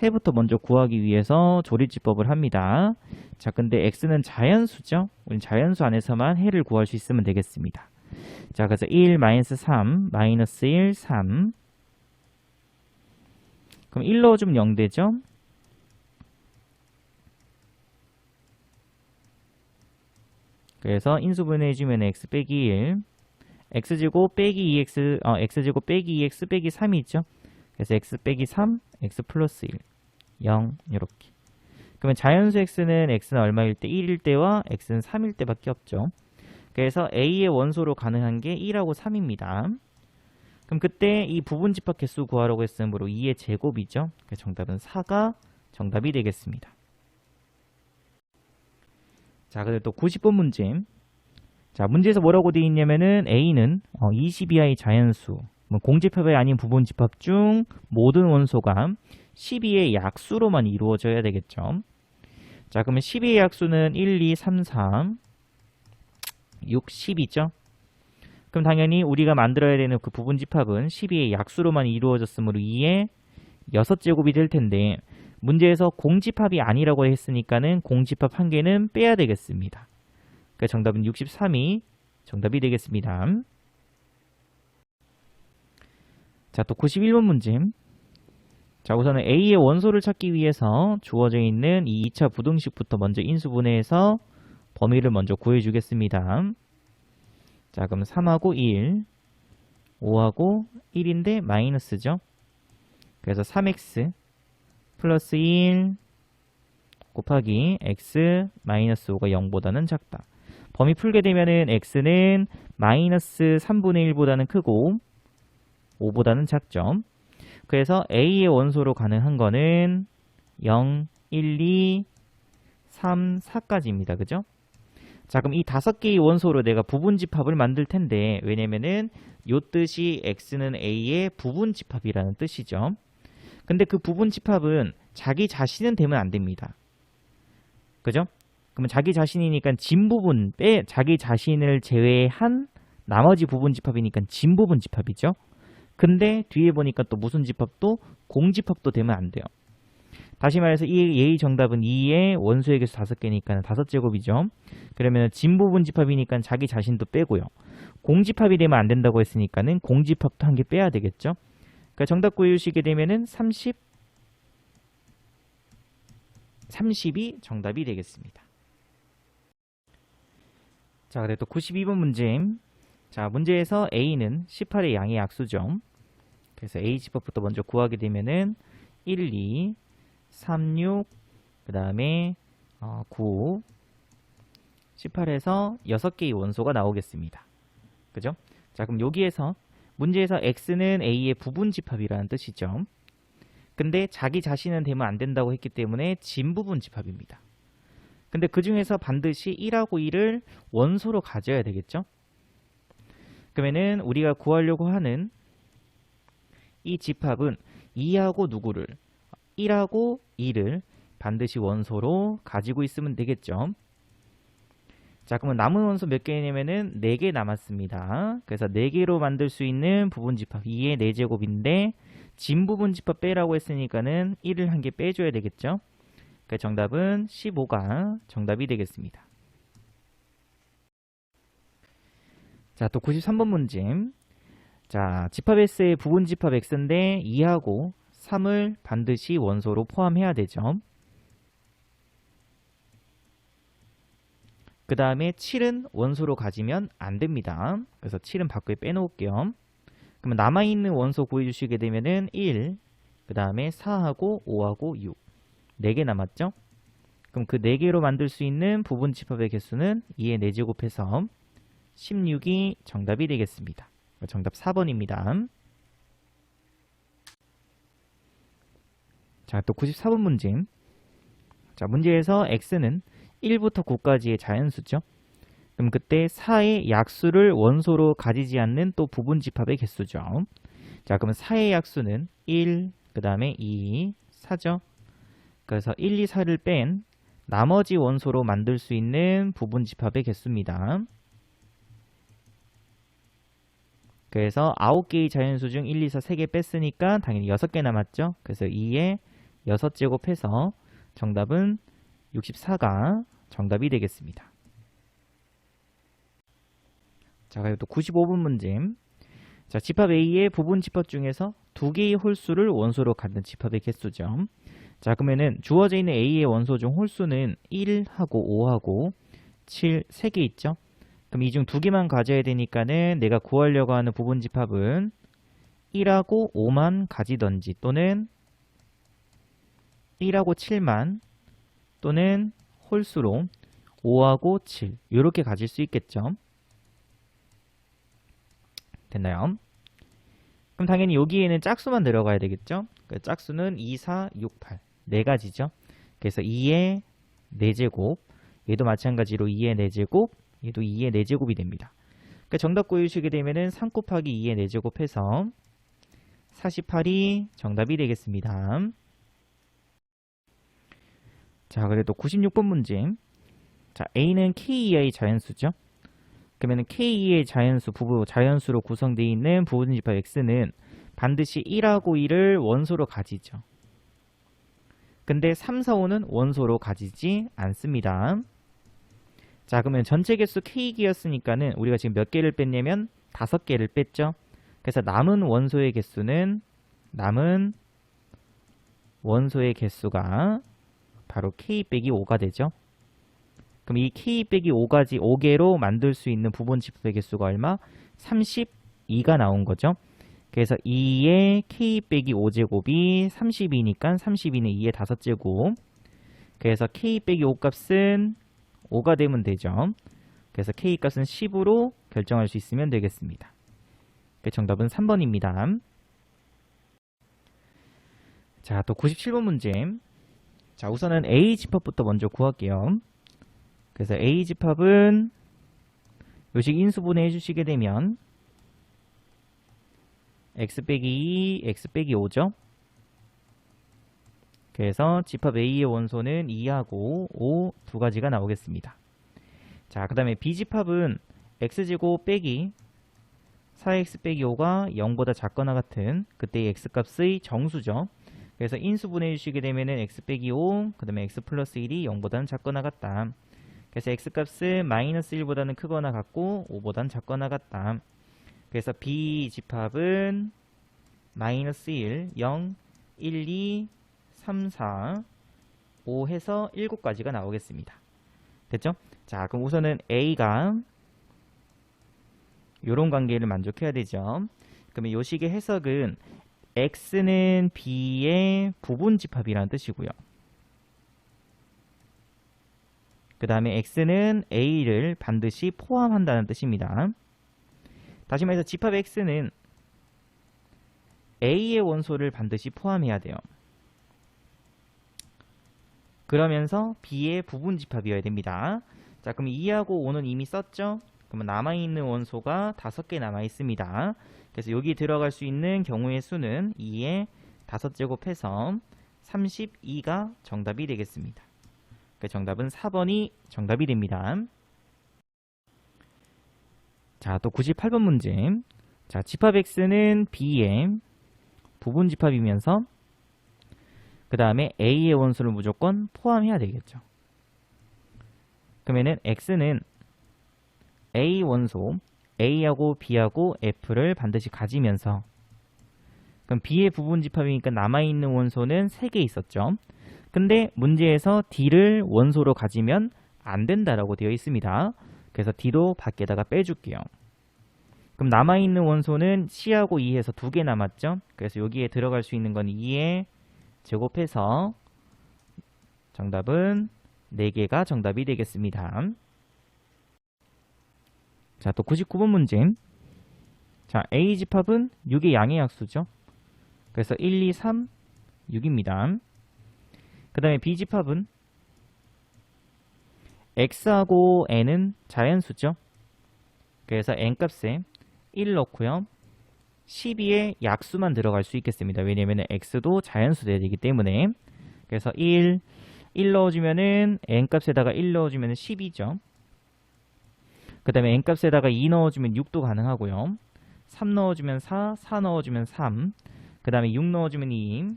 Speaker 1: 해부터 먼저 구하기 위해서 조립집법을 합니다. 자, 근데 x는 자연수죠. 우리 자연수 안에서만 해를 구할 수 있으면 되겠습니다. 자, 그래서 1, 마이너스 3, 마이너스 1, 3. 그럼 1 넣어주면 0 되죠? 그래서 인수분해 해주면 x 빼기 1, x제곱 빼기 2x, x제곱 빼기 2x 빼기 3이 있죠? 그래서 x 빼기 3, x 플러스 1, 0 이렇게. 그러면 자연수 x는 x는 얼마일 때? 1일 때와 x는 3일 때밖에 없죠. 그래서 a의 원소로 가능한 게 1하고 3입니다. 그럼 그때 이 부분 집합 개수 구하라고 했으므로 2의 제곱이죠. 그래서 정답은 4가 정답이 되겠습니다. 자, 그리고 또 90번 문제. 자, 문제에서 뭐라고 되어 있냐면은 A는 22의 자연수, 공집합이 아닌 부분 집합 중 모든 원소가 12의 약수로만 이루어져야 되겠죠. 자, 그러면 12의 약수는 1, 2, 3, 4, 6, 10이죠. 그럼 당연히 우리가 만들어야 되는 그 부분 집합은 12의 약수로만 이루어졌으므로 2의 6제곱이 될 텐데 문제에서 공집합이 아니라고 했으니까는 공집합 한 개는 빼야 되겠습니다. 그러니까 정답은 63이 정답이 되겠습니다. 자, 또 91번 문제. 자, 우선은 A의 원소를 찾기 위해서 주어져 있는 이 2차 부등식부터 먼저 인수분해해서 범위를 먼저 구해주겠습니다. 자, 그럼 3하고 1, 5하고 1인데 마이너스죠. 그래서 3x 플러스 1 곱하기 x 마이너스 5가 0보다는 작다. 범위 풀게 되면은 x는 마이너스 3분의 1보다는 크고 5보다는 작죠. 그래서 a의 원소로 가능한 거는 0, 1, 2, 3, 4까지입니다. 그죠? 자, 그럼 이 5개의 원소로 내가 부분 집합을 만들 텐데 왜냐면은 요 뜻이 x는 a의 부분 집합이라는 뜻이죠. 근데 그 부분 집합은 자기 자신은 되면 안 됩니다. 그죠? 그러면 자기 자신이니까 진 부분, 자기 자신을 제외한 나머지 부분 집합이니까 진 부분 집합이죠. 근데 뒤에 보니까 또 무슨 집합도 공집합도 되면 안 돼요. 다시 말해서 이 예의 정답은 2의 원소의 개수 5개니까 5제곱이죠. 그러면 진 부분 집합이니까 자기 자신도 빼고요. 공집합이 되면 안 된다고 했으니까는 공집합도 한 개 빼야 되겠죠. 그러니까 정답 구해주시게 되면은 30이 정답이 되겠습니다. 자, 그래 또 92번 문제. 자, 문제에서 A는 18의 양의 약수죠. 그래서 A 집합부터 먼저 구하게 되면은 1, 2, 3, 6, 그 다음에 9, 18에서 6개의 원소가 나오겠습니다. 그죠? 자, 그럼 여기에서 문제에서 X는 A의 부분 집합이라는 뜻이죠. 근데 자기 자신은 되면 안 된다고 했기 때문에 진부분 집합입니다. 근데 그 중에서 반드시 1하고 2를 원소로 가져야 되겠죠? 그러면은 우리가 구하려고 하는 이 집합은 2하고 누구를? 1하고 2를 반드시 원소로 가지고 있으면 되겠죠. 자, 그러면 남은 원소 몇 개냐면은 4개 남았습니다. 그래서 4개로 만들 수 있는 부분집합 2의 4제곱인데 진 부분집합 빼라고 했으니까는 1을 한 개 빼줘야 되겠죠. 그러니까 정답은 15가 정답이 되겠습니다. 자, 또 93번 문제. 자, 집합 S의 부분집합 X인데 2하고 3을 반드시 원소로 포함해야 되죠. 그 다음에 7은 원소로 가지면 안 됩니다. 그래서 7은 밖에 빼놓을게요. 그러면 남아있는 원소 구해주시게 되면은 1, 그 다음에 4하고 5하고 6. 4개 남았죠? 그럼 그 4개로 만들 수 있는 부분집합의 개수는 2의 4제곱해서 16이 정답이 되겠습니다. 정답 4번입니다. 자, 또 94번 문제. 자, 문제에서 x는 1부터 9까지의 자연수죠. 그럼 그때 4의 약수를 원소로 가지지 않는 또 부분집합의 개수죠. 자, 그러면 4의 약수는 1, 그 다음에 2, 4죠. 그래서 1, 2, 4를 뺀 나머지 원소로 만들 수 있는 부분집합의 개수입니다. 그래서 9개의 자연수 중 1, 2, 4, 3개 뺐으니까 당연히 6개 남았죠. 그래서 2의 6제곱해서 정답은 64가 정답이 되겠습니다. 자, 그리고 또 95번 문제. 자, 집합 A의 부분 집합 중에서 2개의 홀수를 원소로 갖는 집합의 개수죠. 자, 그러면은 주어져 있는 A의 원소 중 홀수는 1하고 5하고 7, 3개 있죠. 그럼 이 중 2개만 가져야 되니까는 내가 구하려고 하는 부분 집합은 1하고 5만 가지던지 또는 1하고 7만 또는 홀수로 5하고 7 이렇게 가질 수 있겠죠. 됐나요? 그럼 당연히 여기에는 짝수만 들어가야 되겠죠. 그 짝수는 2, 4, 6, 8 4가지죠. 그래서 2의 4제곱 얘도 마찬가지로 2의 4제곱 얘도 2의 4제곱이 됩니다. 그러니까 정답 구해주시게 되면은 3 곱하기 2의 4제곱 해서 48이 정답이 되겠습니다. 자, 그래도 96번 문제. 자, A는 K 이하의 자연수죠. 그러면 K 이하의 자연수, 자연수로 구성되어 있는 부분집합 X는 반드시 1하고 2를 원소로 가지죠. 근데 3, 4, 5는 원소로 가지지 않습니다. 자, 그러면 전체 개수 K기였으니까는 우리가 지금 몇 개를 뺐냐면 5개를 뺐죠. 그래서 남은 원소의 개수가 바로 K 빼기 5가 되죠. 그럼 이 K 빼기 5개로 만들 수 있는 부분 집합의 개수가 얼마? 32가 나온 거죠. 그래서 2의 K 빼기 5제곱이 32니까 32는 2의 5제곱. 그래서 K 빼기 5 값은 5가 되면 되죠. 그래서 K 값은 10으로 결정할 수 있으면 되겠습니다. 정답은 3번입니다. 자, 또 97번 문제. 자, 우선은 A 집합부터 먼저 구할게요. 그래서 A 집합은 요식 인수분해 해주시게 되면 x 빼기 2, x 빼기 5죠. 그래서 집합 A의 원소는 2하고 5 두 가지가 나오겠습니다. 자, 그 다음에 B 집합은 x제곱 빼기 4x 빼기 5가 0보다 작거나 같은 그때의 x값의 정수죠. 그래서 인수분해 주시게 되면은 x 빼기 5, 그 다음에 x 플러스 1이 0보다는 작거나 같다. 그래서 x값은 마이너스 1보다는 크거나 같고 5보다는 작거나 같다. 그래서 B 집합은 마이너스 1, 0, 1, 2, 3, 4, 5 해서 7가지가 나오겠습니다. 됐죠? 자, 그럼 우선은 A가 이런 관계를 만족해야 되죠. 그러면 요 식의 해석은 X는 B의 부분집합이라는 뜻이고요. 그 다음에 X는 A를 반드시 포함한다는 뜻입니다. 다시 말해서 집합 X는 A의 원소를 반드시 포함해야 돼요. 그러면서 B의 부분집합이어야 됩니다. 자, 그럼 2하고 5는 이미 썼죠? 그러면 남아있는 원소가 5개 남아있습니다. 그래서 여기 들어갈 수 있는 경우의 수는 2의 5제곱해서 32가 정답이 되겠습니다. 그 정답은 4번이 정답이 됩니다. 자, 또 98번 문제. 자, 집합 x는 b의 부분 집합이면서 그 다음에 a의 원소를 무조건 포함해야 되겠죠. 그러면은 x는 a 원소 a하고 b하고 f를 반드시 가지면서, 그럼 b의 부분 집합이니까 남아있는 원소는 3개 있었죠. 근데 문제에서 d를 원소로 가지면 안 된다라고 되어 있습니다. 그래서 d도 밖에다가 빼줄게요. 그럼 남아있는 원소는 c하고 2에서 2개 남았죠. 그래서 여기에 들어갈 수 있는 건 2에 제곱해서 정답은 4개가 정답이 되겠습니다. 자, 또 99번 문제. 자, A 집합은 6의 양의 약수죠. 그래서 1, 2, 3, 6입니다. 그 다음에 B 집합은 X하고 N은 자연수죠. 그래서 N 값에 1 넣고요. 12의 약수만 들어갈 수 있겠습니다. 왜냐면 X도 자연수 돼야 되기 때문에. 그래서 1 넣어주면은 N 값에다가 1 넣어주면 10이죠. 그 다음에 N 값에다가 2 넣어주면 6도 가능하고요. 3 넣어주면 4, 4 넣어주면 3, 그 다음에 6 넣어주면 2,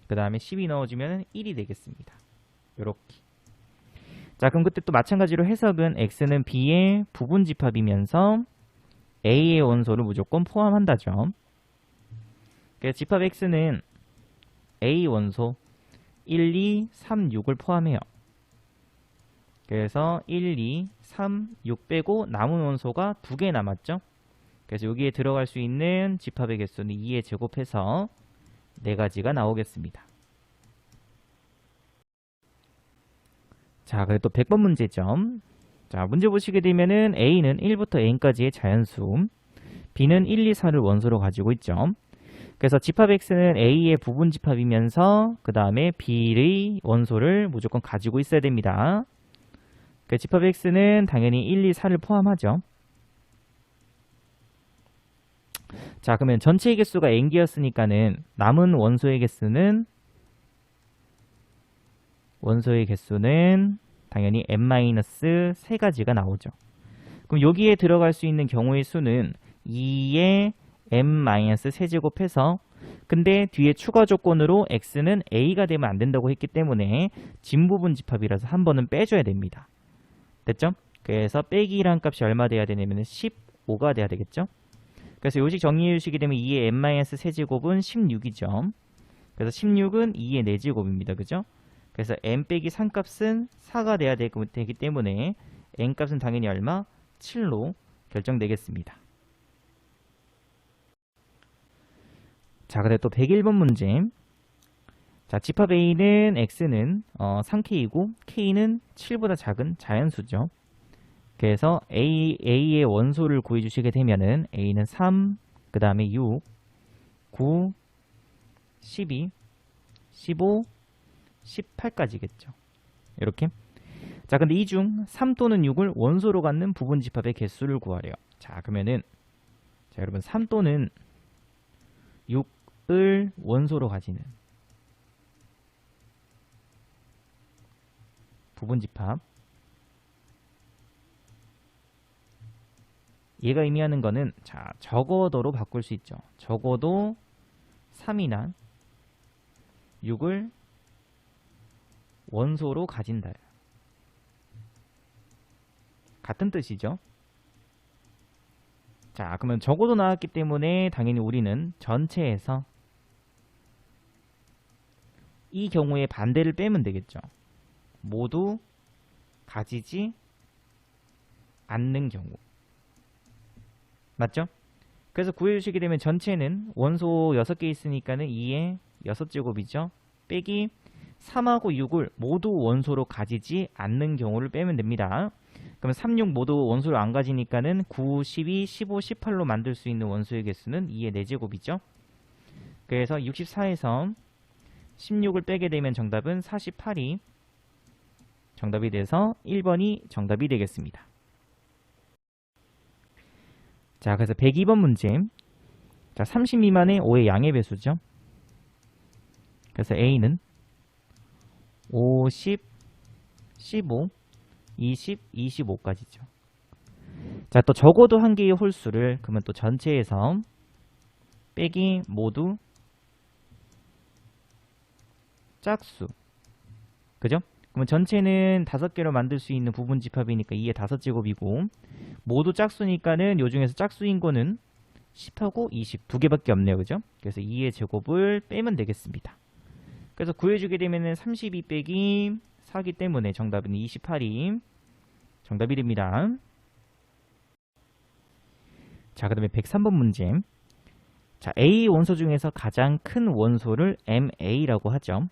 Speaker 1: 그 다음에 12 넣어주면 1이 되겠습니다. 요렇게. 자, 그럼 그때 또 마찬가지로 해석은 X는 B의 부분 집합이면서 A의 원소를 무조건 포함한다죠. 그래서 집합 X는 A 원소 1, 2, 3, 6을 포함해요. 그래서 1, 2, 3, 6 빼고 남은 원소가 2개 남았죠. 그래서 여기에 들어갈 수 있는 집합의 개수는 2에 제곱해서 4가지가 나오겠습니다. 자, 그리고 또 100번 문제죠. 자, 문제 보시게 되면은 A는 1부터 N까지의 자연수, B는 1, 2, 4를 원소로 가지고 있죠. 그래서 집합 X는 A의 부분 집합이면서 그 다음에 B의 원소를 무조건 가지고 있어야 됩니다. 그 집합 X는 당연히 1, 2, 4를 포함하죠. 자, 그러면 전체의 개수가 n개였으니까는 남은 원소의 개수는 당연히 n-3가지가 나오죠. 그럼 여기에 들어갈 수 있는 경우의 수는 2의 n-3제곱해서, 근데 뒤에 추가 조건으로 x는 a가 되면 안 된다고 했기 때문에 진부분 집합이라서 한 번은 빼줘야 됩니다. 됐죠? 그래서 빼기란 값이 얼마 돼야 되냐면 15가 돼야 되겠죠? 그래서 요식 정리해 주시게 되면 2의 n-3제곱은 16이죠. 그래서 16은 2의 4제곱입니다. 그죠? 그래서 n 빼기 3값은 4가 돼야 되기 때문에 n 값은 당연히 얼마? 7로 결정되겠습니다. 자, 그래 또 101번 문제. 자, 집합 A는 X는 3K이고 K는 7보다 작은 자연수죠. 그래서 A의 원소를 구해주시게 되면은 A는 3, 그 다음에 6, 9, 12, 15, 18까지겠죠. 이렇게. 자, 근데 이 중 3 또는 6을 원소로 갖는 부분 집합의 개수를 구하래요. 자, 그러면은 자, 여러분 3 또는 6을 원소로 가지는 부분 집합. 얘가 의미하는 거는 자, 적어도로 바꿀 수 있죠. 적어도 3이나 6을 원소로 가진다. 같은 뜻이죠. 자, 그러면 적어도 나왔기 때문에 당연히 우리는 전체에서 이 경우에 반대를 빼면 되겠죠. 모두 가지지 않는 경우. 맞죠? 그래서 구해주시게 되면 전체는 원소 6개 있으니까는 2의 6제곱이죠. 빼기 3하고 6을 모두 원소로 가지지 않는 경우를 빼면 됩니다. 그러면 3, 6 모두 원소를 안 가지니까는 9, 12, 15, 18로 만들 수 있는 원소의 개수는 2의 4제곱이죠. 그래서 64에서 16을 빼게 되면 정답은 48이 정답이 돼서 1번이 정답이 되겠습니다. 자, 그래서 102번 문제. 자, 30 미만의 5의 양의 배수죠. 그래서 A는 50, 15, 20, 25까지죠. 자, 또 적어도 한 개의 홀수를 그러면 또 전체에서 빼기 모두 짝수. 그죠? 그러면 전체는 5개로 만들 수 있는 부분 집합이니까 2의 5제곱이고 모두 짝수니까는 요 중에서 짝수인 거는 10하고 20 두 개밖에 없네요. 그죠? 그래서 2의 제곱을 빼면 되겠습니다. 그래서 구해주게 되면은 32 빼기 4기 때문에 정답은 28이 정답이 됩니다. 자, 그 다음에 103번 문제. 자, A 원소 중에서 가장 큰 원소를 MA라고 하죠.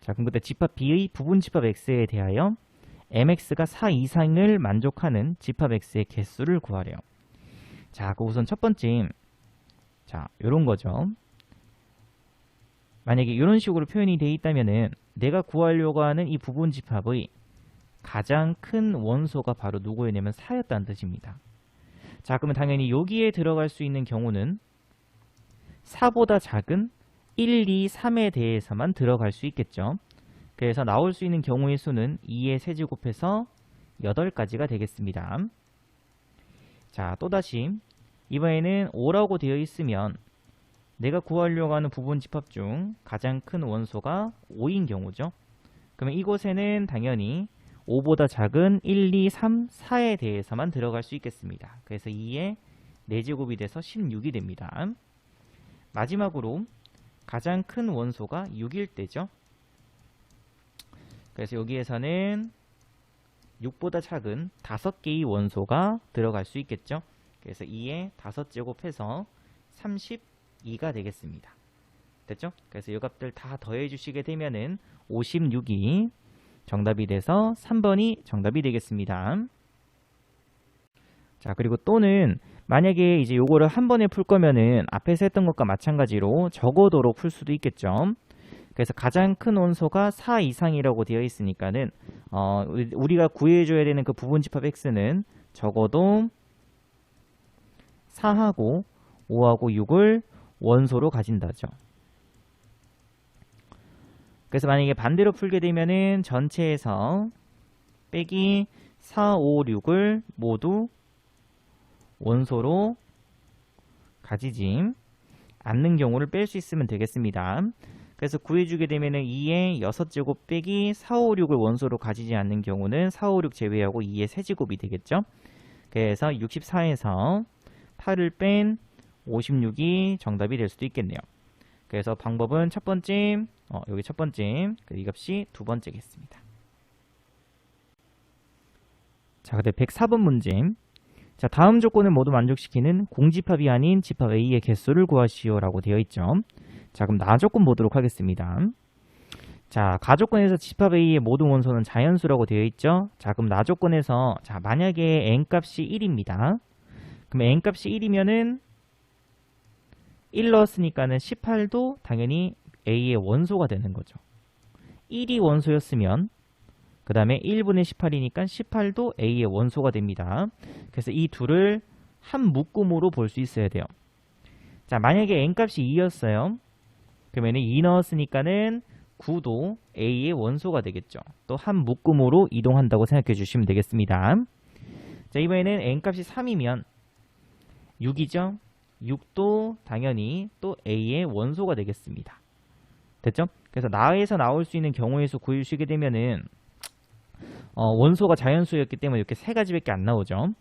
Speaker 1: 자, 그럼 그때 집합 B의 부분 집합 X에 대하여 MX가 4 이상을 만족하는 집합 X의 개수를 구하래요. 자, 그 우선 첫 번째, 자, 요런 거죠. 만약에 이런 식으로 표현이 되어 있다면은 내가 구하려고 하는 이 부분 집합의 가장 큰 원소가 바로 누구였냐면 4였다는 뜻입니다. 자, 그러면 당연히 여기에 들어갈 수 있는 경우는 4보다 작은 1, 2, 3에 대해서만 들어갈 수 있겠죠. 그래서 나올 수 있는 경우의 수는 2의 세제곱해서 8가지가 되겠습니다. 자, 또다시 이번에는 5라고 되어 있으면 내가 구하려고 하는 부분 집합 중 가장 큰 원소가 5인 경우죠. 그러면 이곳에는 당연히 5보다 작은 1, 2, 3, 4에 대해서만 들어갈 수 있겠습니다. 그래서 2의 4제곱이 돼서 16이 됩니다. 마지막으로 가장 큰 원소가 6일 때죠. 그래서 여기에서는 6보다 작은 5개의 원소가 들어갈 수 있겠죠. 그래서 2의 5제곱해서 32가 되겠습니다. 됐죠? 그래서 이 값들 다 더해 주시게 되면은 56이 정답이 돼서 3번이 정답이 되겠습니다. 자, 그리고 또는 만약에 이제 요거를 한 번에 풀 거면은 앞에서 했던 것과 마찬가지로 적어도로 풀 수도 있겠죠. 그래서 가장 큰 원소가 4 이상이라고 되어 있으니까는 우리가 구해줘야 되는 그 부분 집합 x는 적어도 4하고 5하고 6을 원소로 가진다죠. 그래서 만약에 반대로 풀게 되면은 전체에서 빼기 4, 5, 6을 모두 원소로 가지지 않는 경우를 뺄 수 있으면 되겠습니다. 그래서 구해주게 되면은 2의 6제곱 빼기 4, 5, 6을 원소로 가지지 않는 경우는 4, 5, 6 제외하고 2의 세제곱이 되겠죠. 그래서 64에서 8을 뺀 56이 정답이 될 수도 있겠네요. 그래서 방법은 첫 번째, 여기 첫 번째, 이 값이 두 번째겠습니다. 자, 근데 104번 문제. 자, 다음 조건을 모두 만족시키는 공집합이 아닌 집합 A의 개수를 구하시오라고 되어 있죠. 자, 그럼 나 조건 보도록 하겠습니다. 자, 가조건에서 집합 A의 모든 원소는 자연수라고 되어 있죠. 자, 그럼 나 조건에서 자, 만약에 n값이 1입니다. 그럼 n값이 1이면은 1 넣었으니까는 18도 당연히 A의 원소가 되는 거죠. 1이 원소였으면 그 다음에 1분의 18이니까 18도 A의 원소가 됩니다. 그래서 이 둘을 한 묶음으로 볼 수 있어야 돼요. 자, 만약에 n값이 2였어요. 그러면 2 넣었으니까는 9도 A의 원소가 되겠죠. 또 한 묶음으로 이동한다고 생각해 주시면 되겠습니다. 자, 이번에는 n값이 3이면 6이죠. 6도 당연히 또 A의 원소가 되겠습니다. 됐죠? 그래서 나에서 나올 수 있는 경우의 수 구해주시게 되면은 원소가 자연수였기 때문에 이렇게 세 가지밖에 안 나오죠.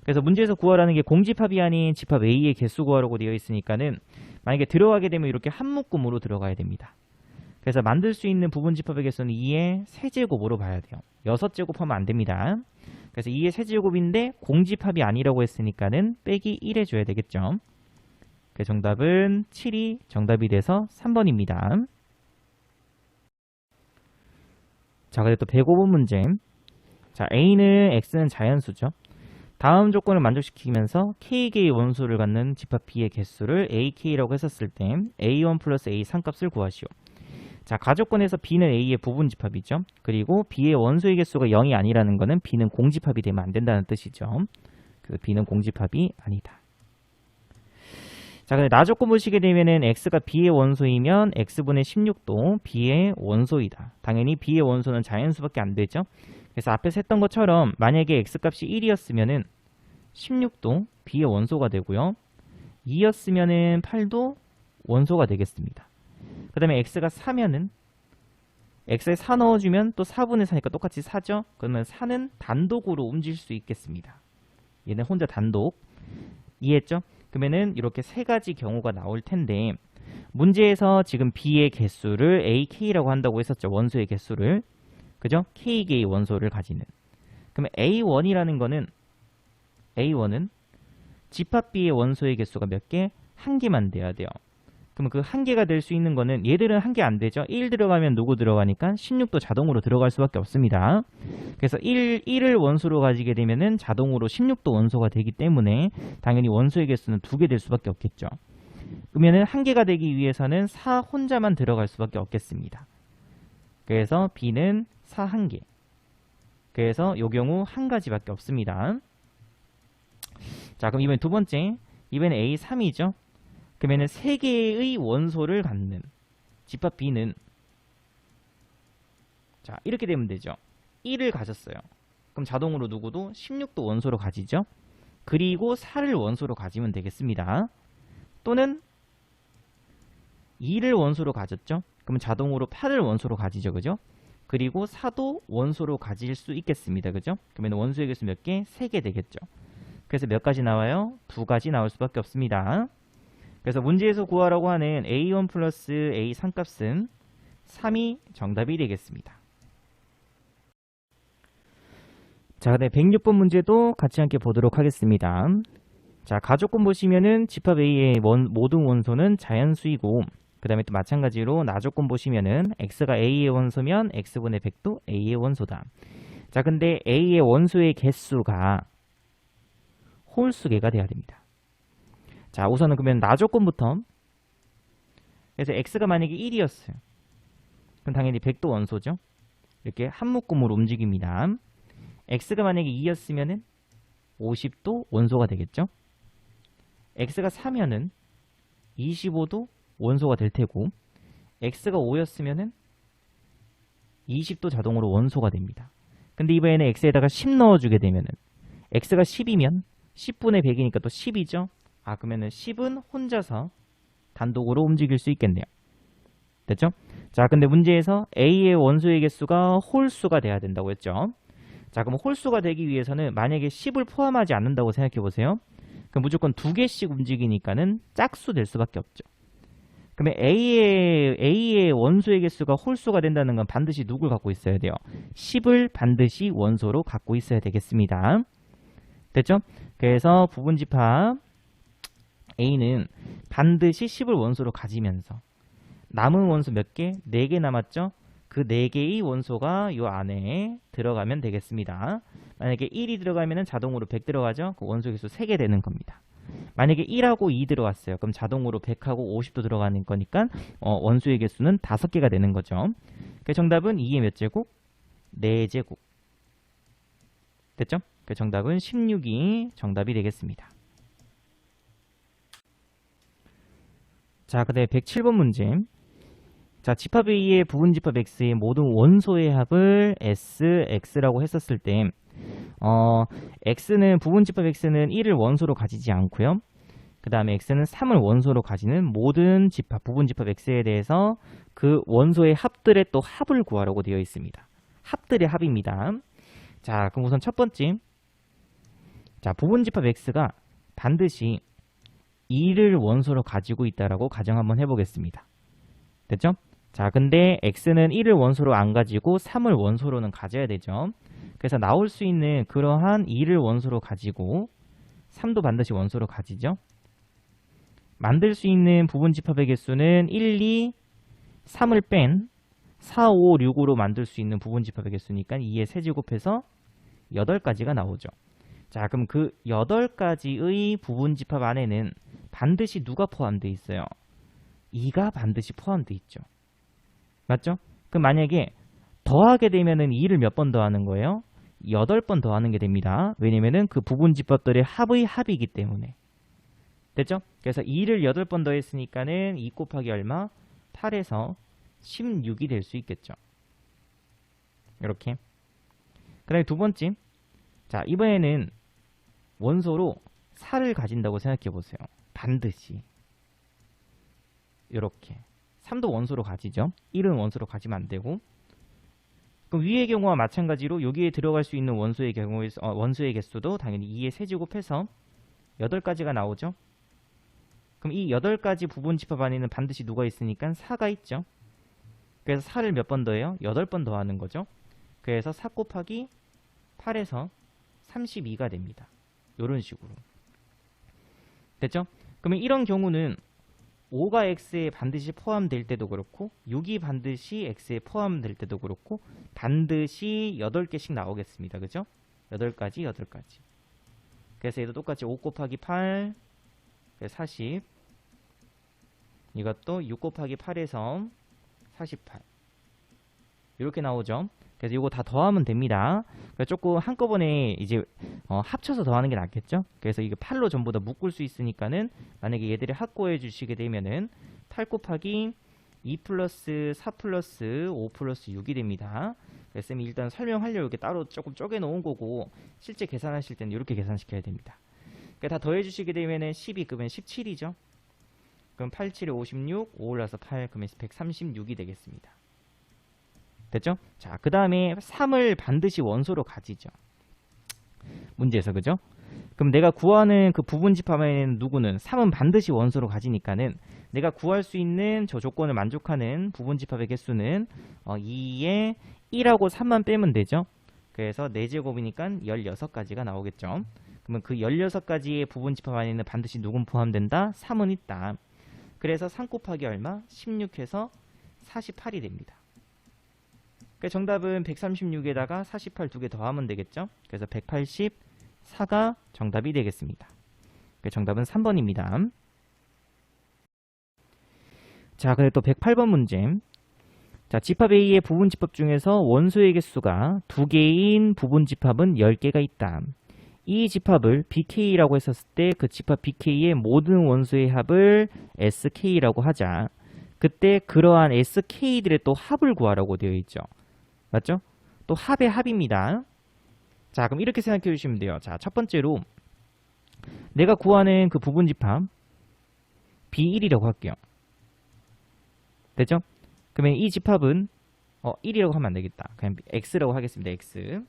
Speaker 1: 그래서 문제에서 구하라는 게 공집합이 아닌 집합 A의 개수 구하라고 되어 있으니까는 만약에 들어가게 되면 이렇게 한 묶음으로 들어가야 됩니다. 그래서 만들 수 있는 부분 집합의 개수는 2의 세제곱으로 봐야 돼요. 6제곱 하면 안 됩니다. 그래서 2의 세제곱인데 공집합이 아니라고 했으니까는 빼기 1 해줘야 되겠죠. 그 정답은 7이 정답이 돼서 3번입니다. 자, 그리고 또 105번 문제. 자, A는 X는 자연수죠. 다음 조건을 만족시키면서 K개의 원소를 갖는 집합 B의 개수를 AK라고 했었을 때 A1 플러스 A3 값을 구하시오. 자, 가조건에서 B는 A의 부분 집합이죠. 그리고 B의 원소의 개수가 0이 아니라는 것은 B는 공집합이 되면 안 된다는 뜻이죠. 그래서 B는 공집합이 아니다. 자, 근데 나조건 보시게 되면은 x가 b의 원소이면 x분의 16도 b의 원소이다. 당연히 b의 원소는 자연수밖에 안 되죠. 그래서 앞에서 했던 것처럼 만약에 x값이 1이었으면은 16도 b의 원소가 되고요. 2였으면은 8도 원소가 되겠습니다. 그 다음에 x가 4면은 x에 4 넣어주면 또 4분의 4니까 똑같이 4죠. 그러면 4는 단독으로 움직일 수 있겠습니다. 얘는 혼자 단독. 이해했죠? 그러면은 이렇게 세 가지 경우가 나올 텐데 문제에서 지금 b의 개수를 ak라고 한다고 했었죠. 원소의 개수를. 그죠? k개의 원소를 가지는. 그러면 A1은 집합 b의 원소의 개수가 몇 개? 한 개만 돼야 돼요. 그러면 그 한 개가 될 수 있는 거는 얘들은 한 개 안 되죠. 1 들어가면 누구 들어가니까 16도 자동으로 들어갈 수밖에 없습니다. 그래서 1을 원소로 가지게 되면은 자동으로 16도 원소가 되기 때문에 당연히 원소의 개수는 2개 될 수밖에 없겠죠. 그러면은 한 개가 되기 위해서는 4 혼자만 들어갈 수밖에 없겠습니다. 그래서 B는 4 한 개. 그래서 이 경우 한 가지밖에 없습니다. 자, 그럼 이번에 두 번째. 이번에 A3이죠. 그러면은 3개의 원소를 갖는 집합 B는 자, 이렇게 되면 되죠. 1을 가졌어요. 그럼 자동으로 누구도 16도 원소로 가지죠. 그리고 4를 원소로 가지면 되겠습니다. 또는 2를 원소로 가졌죠. 그러면 자동으로 8을 원소로 가지죠. 그죠? 그리고 4도 원소로 가질 수 있겠습니다. 그죠? 그러면 원소의 개수 몇 개? 3개 되겠죠. 그래서 몇 가지 나와요? 2가지 나올 수밖에 없습니다. 그래서 문제에서 구하라고 하는 A1 플러스 A3 값은 3이 정답이 되겠습니다. 자, 네, 106번 문제도 같이 함께 보도록 하겠습니다. 자, 가족권 보시면은 집합 A의 모든 원소는 자연수이고 그 다음에 또 마찬가지로 나조건 보시면은 x가 A의 원소면 x분의 100도 A의 원소다. 자, 근데 A의 원소의 개수가 홀수 개가 돼야 됩니다. 자, 우선은 그러면 나조건부터. 그래서 x가 만약에 1이었어요. 그럼 당연히 100도 원소죠. 이렇게 한 묶음으로 움직입니다. x가 만약에 2였으면은 50도 원소가 되겠죠. x가 3면은 25도 원소가 될 테고 x가 5였으면은 20도 자동으로 원소가 됩니다. 근데 이번에는 x에다가 10 넣어주게 되면은 x가 10이면 10분의 100이니까 또 10이죠. 아, 그러면은 10은 혼자서 단독으로 움직일 수 있겠네요. 됐죠? 자, 근데 문제에서 A의 원소의 개수가 홀수가 돼야 된다고 했죠. 자, 그럼 홀수가 되기 위해서는 만약에 10을 포함하지 않는다고 생각해 보세요. 그럼 무조건 2개씩 움직이니까는 짝수 될 수밖에 없죠. 그러면 A의 원소의 개수가 홀수가 된다는 건 반드시 누굴 갖고 있어야 돼요? 10을 반드시 원소로 갖고 있어야 되겠습니다. 됐죠? 그래서 부분집합 A는 반드시 10을 원소로 가지면서 남은 원소 몇 개? 4개 남았죠? 그 4개의 원소가 이 안에 들어가면 되겠습니다. 만약에 1이 들어가면 자동으로 100 들어가죠? 그 원소 개수 3개 되는 겁니다. 만약에 1하고 2 들어갔어요. 그럼 자동으로 100하고 50도 들어가는 거니까 원소의 개수는 5개가 되는 거죠. 그 정답은 2의 몇 제곱? 4제곱. 됐죠? 그 정답은 16이 정답이 되겠습니다. 자, 그다음에 107번 문제. 자, 집합 A의 부분집합 X의 모든 원소의 합을 X라고 했었을 때 부분집합 X는 1을 원소로 가지지 않고요. 그 다음에 X는 3을 원소로 가지는 모든 부분집합 X에 대해서 그 원소의 합들의 또 합을 구하라고 되어 있습니다. 합들의 합입니다. 자, 그럼 우선 첫 번째. 자, 부분집합 X가 반드시 2를 원소로 가지고 있다라고 가정 한번 해보겠습니다. 됐죠? 자, 근데 X는 1을 원소로 안 가지고 3을 원소로는 가져야 되죠. 그래서 나올 수 있는 그러한 2를 원소로 가지고 3도 반드시 원소로 가지죠. 만들 수 있는 부분집합의 개수는 1, 2, 3을 뺀 4, 5, 6으로 만들 수 있는 부분집합의 개수니까 2에 세제곱해서 8가지가 나오죠. 자, 그럼 그 8가지의 부분집합 안에는 반드시 누가 포함되어 있어요? 2가 반드시 포함되어 있죠. 맞죠? 그럼 만약에 더하게 되면은 2를 몇 번 더하는 거예요? 8번 더하는 게 됩니다. 왜냐면은 그 부분집합들의 합의 합이기 때문에. 됐죠? 그래서 2를 8번 더했으니까는 2 곱하기 얼마? 8에서 16이 될 수 있겠죠. 이렇게. 그 다음에 두 번째. 자, 이번에는 원소로 4를 가진다고 생각해 보세요. 반드시. 이렇게. 3도 원소로 가지죠. 1은 원소로 가지면 안 되고. 그럼 위의 경우와 마찬가지로 여기에 들어갈 수 있는 원소의 경우에서 원소의 개수도 당연히 2의 세제곱해서 8가지가 나오죠. 그럼 이 8가지 부분집합 안에는 반드시 누가 있으니까 4가 있죠. 그래서 4를 몇 번 더해요? 8번 더하는 거죠. 그래서 4 곱하기 8에서 32가 됩니다. 이런 식으로. 됐죠? 그러면 이런 경우는 5가 x에 반드시 포함될 때도 그렇고 6이 반드시 x에 포함될 때도 그렇고 반드시 8개씩 나오겠습니다. 그죠? 8가지, 8가지. 그래서 얘도 똑같이 5 곱하기 8, 40. 이것도 6 곱하기 8에서 48. 이렇게 나오죠. 그래서 이거 다 더하면 됩니다. 그래서 조금 한꺼번에 이제 합쳐서 더하는 게 낫겠죠. 그래서 이게 8로 전부 다 묶을 수 있으니까는 만약에 얘들을 합고해 주시게 되면은 8 곱하기 2 플러스 4 플러스 5 플러스 6이 됩니다. 그래서 쌤이 일단 설명하려고 이렇게 따로 조금 쪼개 놓은 거고 실제 계산하실 때는 이렇게 계산시켜야 됩니다. 그러니까 다 더해 주시게 되면은 12 그러면 17이죠. 그럼 8, 7에 56, 5 올라서 8 그러면 136이 되겠습니다. 됐죠? 자, 그 다음에 3을 반드시 원소로 가지죠. 문제에서, 그죠? 그럼 내가 구하는 그 부분집합에는 누구는 3은 반드시 원소로 가지니까는 내가 구할 수 있는 저 조건을 만족하는 부분집합의 개수는 2에 1하고 3만 빼면 되죠. 그래서 4제곱이니까 16가지가 나오겠죠. 그러면 그 16가지의 부분집합 안에는 반드시 누군 포함된다? 3은 있다. 그래서 3 곱하기 얼마? 16해서 48이 됩니다. 그러니까 정답은 136에다가 48 두 개 더하면 되겠죠. 그래서 184가 정답이 되겠습니다. 그러니까 정답은 3번입니다. 자, 그리고 또 108번 문제. 자, 집합 A의 부분집합 중에서 원소의 개수가 2개인 부분집합은 10개가 있다. 이 집합을 BK라고 했었을 때 그 집합 BK의 모든 원소의 합을 SK라고 하자. 그때 그러한 SK들의 또 합을 구하라고 되어 있죠. 맞죠? 또 합의 합입니다. 자, 그럼 이렇게 생각해 주시면 돼요. 자, 첫 번째로 내가 구하는 그 부분집합 B1이라고 할게요. 됐죠? 그러면 이 집합은 1이라고 하면 안 되겠다. 그냥 X라고 하겠습니다. X.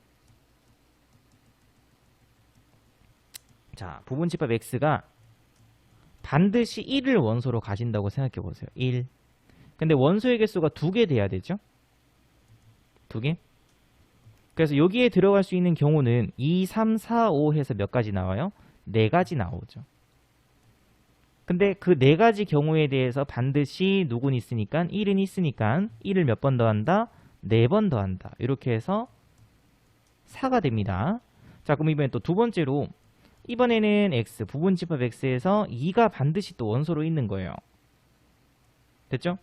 Speaker 1: 자, 부분집합 X가 반드시 1을 원소로 가진다고 생각해 보세요. 1. 근데 원소의 개수가 2개 돼야 되죠? 2개? 그래서 여기에 들어갈 수 있는 경우는 2, 3, 4, 5 해서 몇 가지 나와요? 4가지 나오죠. 근데 그 4가지 경우에 대해서 반드시 누군 있으니까 1은 있으니까 1을 몇 번 더한다? 4번 더한다. 이렇게 해서 4가 됩니다. 자, 그럼 이번엔 또 두 번째로 이번에는 X, 부분집합 X에서 2가 반드시 또 원소로 있는 거예요. 됐죠?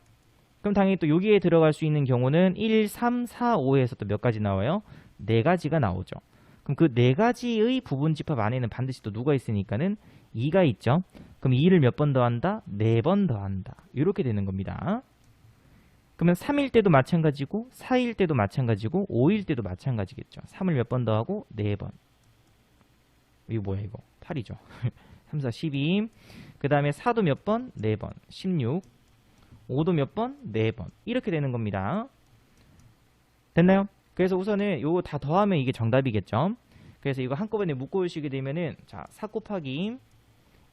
Speaker 1: 그럼 당연히 또 여기에 들어갈 수 있는 경우는 1, 3, 4, 5에서 또 몇 가지 나와요? 4가지가 나오죠. 그럼 그 4가지의 부분집합 안에는 반드시 또 누가 있으니까는 2가 있죠. 그럼 2를 몇 번 더한다? 4번 더한다. 이렇게 되는 겁니다. 그러면 3일 때도 마찬가지고 4일 때도 마찬가지고 5일 때도 마찬가지겠죠. 3을 몇 번 더하고 4번. 이거 뭐야 이거? 8이죠. 3, 4, 12. 그 다음에 4도 몇 번? 4번. 16. 5도 몇 번? 4번. 이렇게 되는 겁니다. 됐나요? 그래서 우선은 요거 다 더하면 이게 정답이겠죠. 그래서 이거 한꺼번에 묶어주시게 되면은 자, 4 곱하기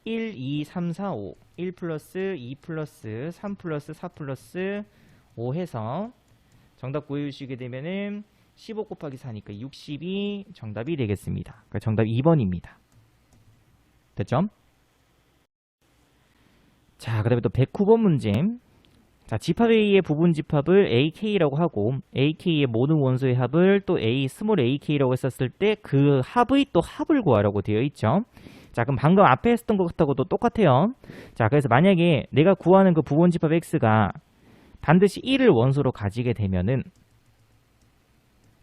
Speaker 1: 1, 2, 3, 4, 5 1 플러스 2 플러스 3 플러스 4 플러스 5 해서 정답 구해주시게 되면은 15 곱하기 4니까 60이 정답이 되겠습니다. 그러니까 정답 2번입니다. 됐죠? 자, 그 다음에 또 109번 문제. 자, 집합 A의 부분집합을 AK라고 하고 AK의 모든 원소의 합을 또 A, 스몰 AK라고 했었을 때 그 합의 또 합을 구하라고 되어 있죠. 자, 그럼 방금 앞에 했던 것하고도 똑같아요. 자, 그래서 만약에 내가 구하는 그 부분집합 X가 반드시 1을 원소로 가지게 되면은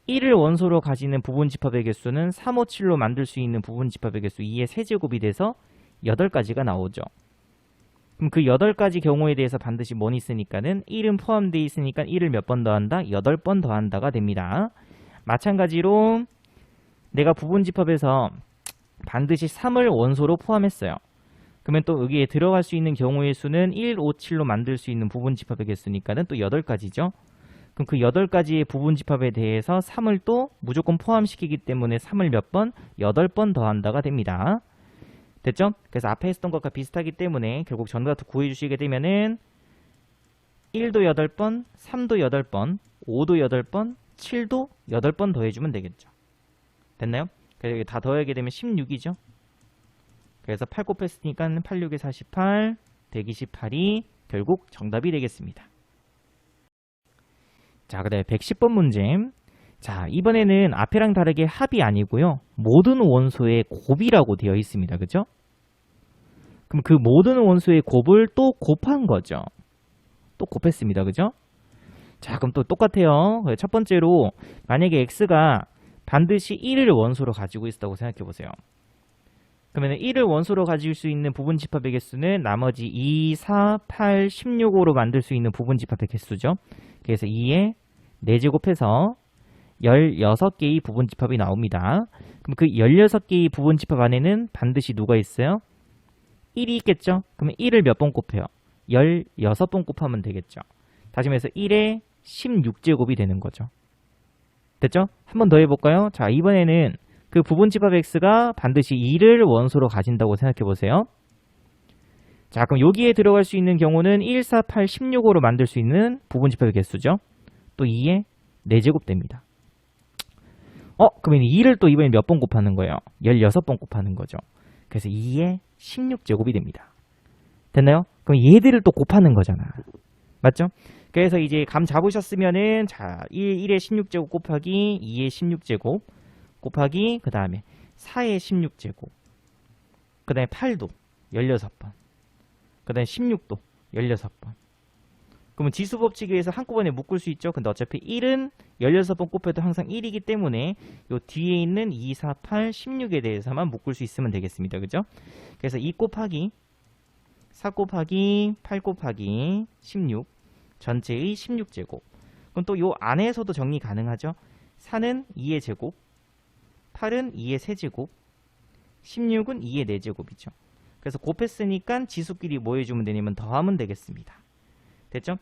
Speaker 1: 1을 원소로 가지는 부분집합의 개수는 357로 만들 수 있는 부분집합의 개수 2의 세제곱이 돼서 8가지가 나오죠. 그럼 그 8가지 경우에 대해서 반드시 뭐니 있으니까는 1은 포함되어 있으니까 1을 몇 번 더한다? 8번 더한다가 됩니다. 마찬가지로 내가 부분집합에서 반드시 3을 원소로 포함했어요. 그러면 또 여기에 들어갈 수 있는 경우의 수는 1, 5, 7로 만들 수 있는 부분집합의 개수니까는 또 8가지죠. 그럼 그 8가지의 부분집합에 대해서 3을 또 무조건 포함시키기 때문에 3을 몇 번? 8번 더한다가 됩니다. 됐죠? 그래서 앞에 했던 것과 비슷하기 때문에 결국 전과 구해주시게 되면은 1도 8번, 3도 8번, 5도 8번, 7도 8번 더해주면 되겠죠. 됐나요? 그래서 다 더하게 되면 16이죠. 그래서 8 곱했으니까 8, 6에 48, 128이 결국 정답이 되겠습니다. 자, 그 다음에 110번 문제. 자, 이번에는 앞에랑 다르게 합이 아니고요. 모든 원소의 곱이라고 되어 있습니다. 그죠? 그럼 그 모든 원소의 곱을 또 곱한 거죠. 또 곱했습니다. 그죠? 자, 그럼 또 똑같아요. 첫 번째로 만약에 x가 반드시 1을 원소로 가지고 있다고 생각해 보세요. 그러면 1을 원소로 가질 수 있는 부분집합의 개수는 나머지 2, 4, 8, 16으로 만들 수 있는 부분집합의 개수죠. 그래서 2에 4제곱해서 16개의 부분집합이 나옵니다. 그럼 그 16개의 부분집합 안에는 반드시 누가 있어요? 1이 있겠죠? 그러면 1을 몇 번 곱해요? 16번 곱하면 되겠죠. 다시 말해서 1에 16제곱이 되는 거죠. 됐죠? 한 번 더 해볼까요? 자, 이번에는 그 부분집합 x가 반드시 2를 원소로 가진다고 생각해 보세요. 자, 그럼 여기에 들어갈 수 있는 경우는 1, 4, 8, 16으로 만들 수 있는 부분집합의 개수죠. 또 2에 4제곱 됩니다. 그러면 2를 또 이번에 몇 번 곱하는 거예요? 16번 곱하는 거죠. 그래서 2에 16제곱이 됩니다. 됐나요? 그럼 얘들을 또 곱하는 거잖아. 맞죠? 그래서 이제 감 잡으셨으면은 자, 1에 16제곱 곱하기 2에 16제곱 곱하기 그 다음에 4에 16제곱 그 다음에 8도 16번 그 다음에 16도 16번. 그러면 지수법칙에 의해서 한꺼번에 묶을 수 있죠. 근데 어차피 1은 16번 곱해도 항상 1이기 때문에 요 뒤에 있는 2, 4, 8, 16에 대해서만 묶을 수 있으면 되겠습니다. 그죠? 그래서 2 곱하기 4 곱하기 8 곱하기 16 전체의 16제곱. 그럼 또 요 안에서도 정리 가능하죠. 4는 2의 제곱, 8은 2의 세제곱, 16은 2의 4제곱이죠. 그래서 곱했으니까 지수끼리 뭐 해주면 되냐면 더하면 되겠습니다. 됐죠?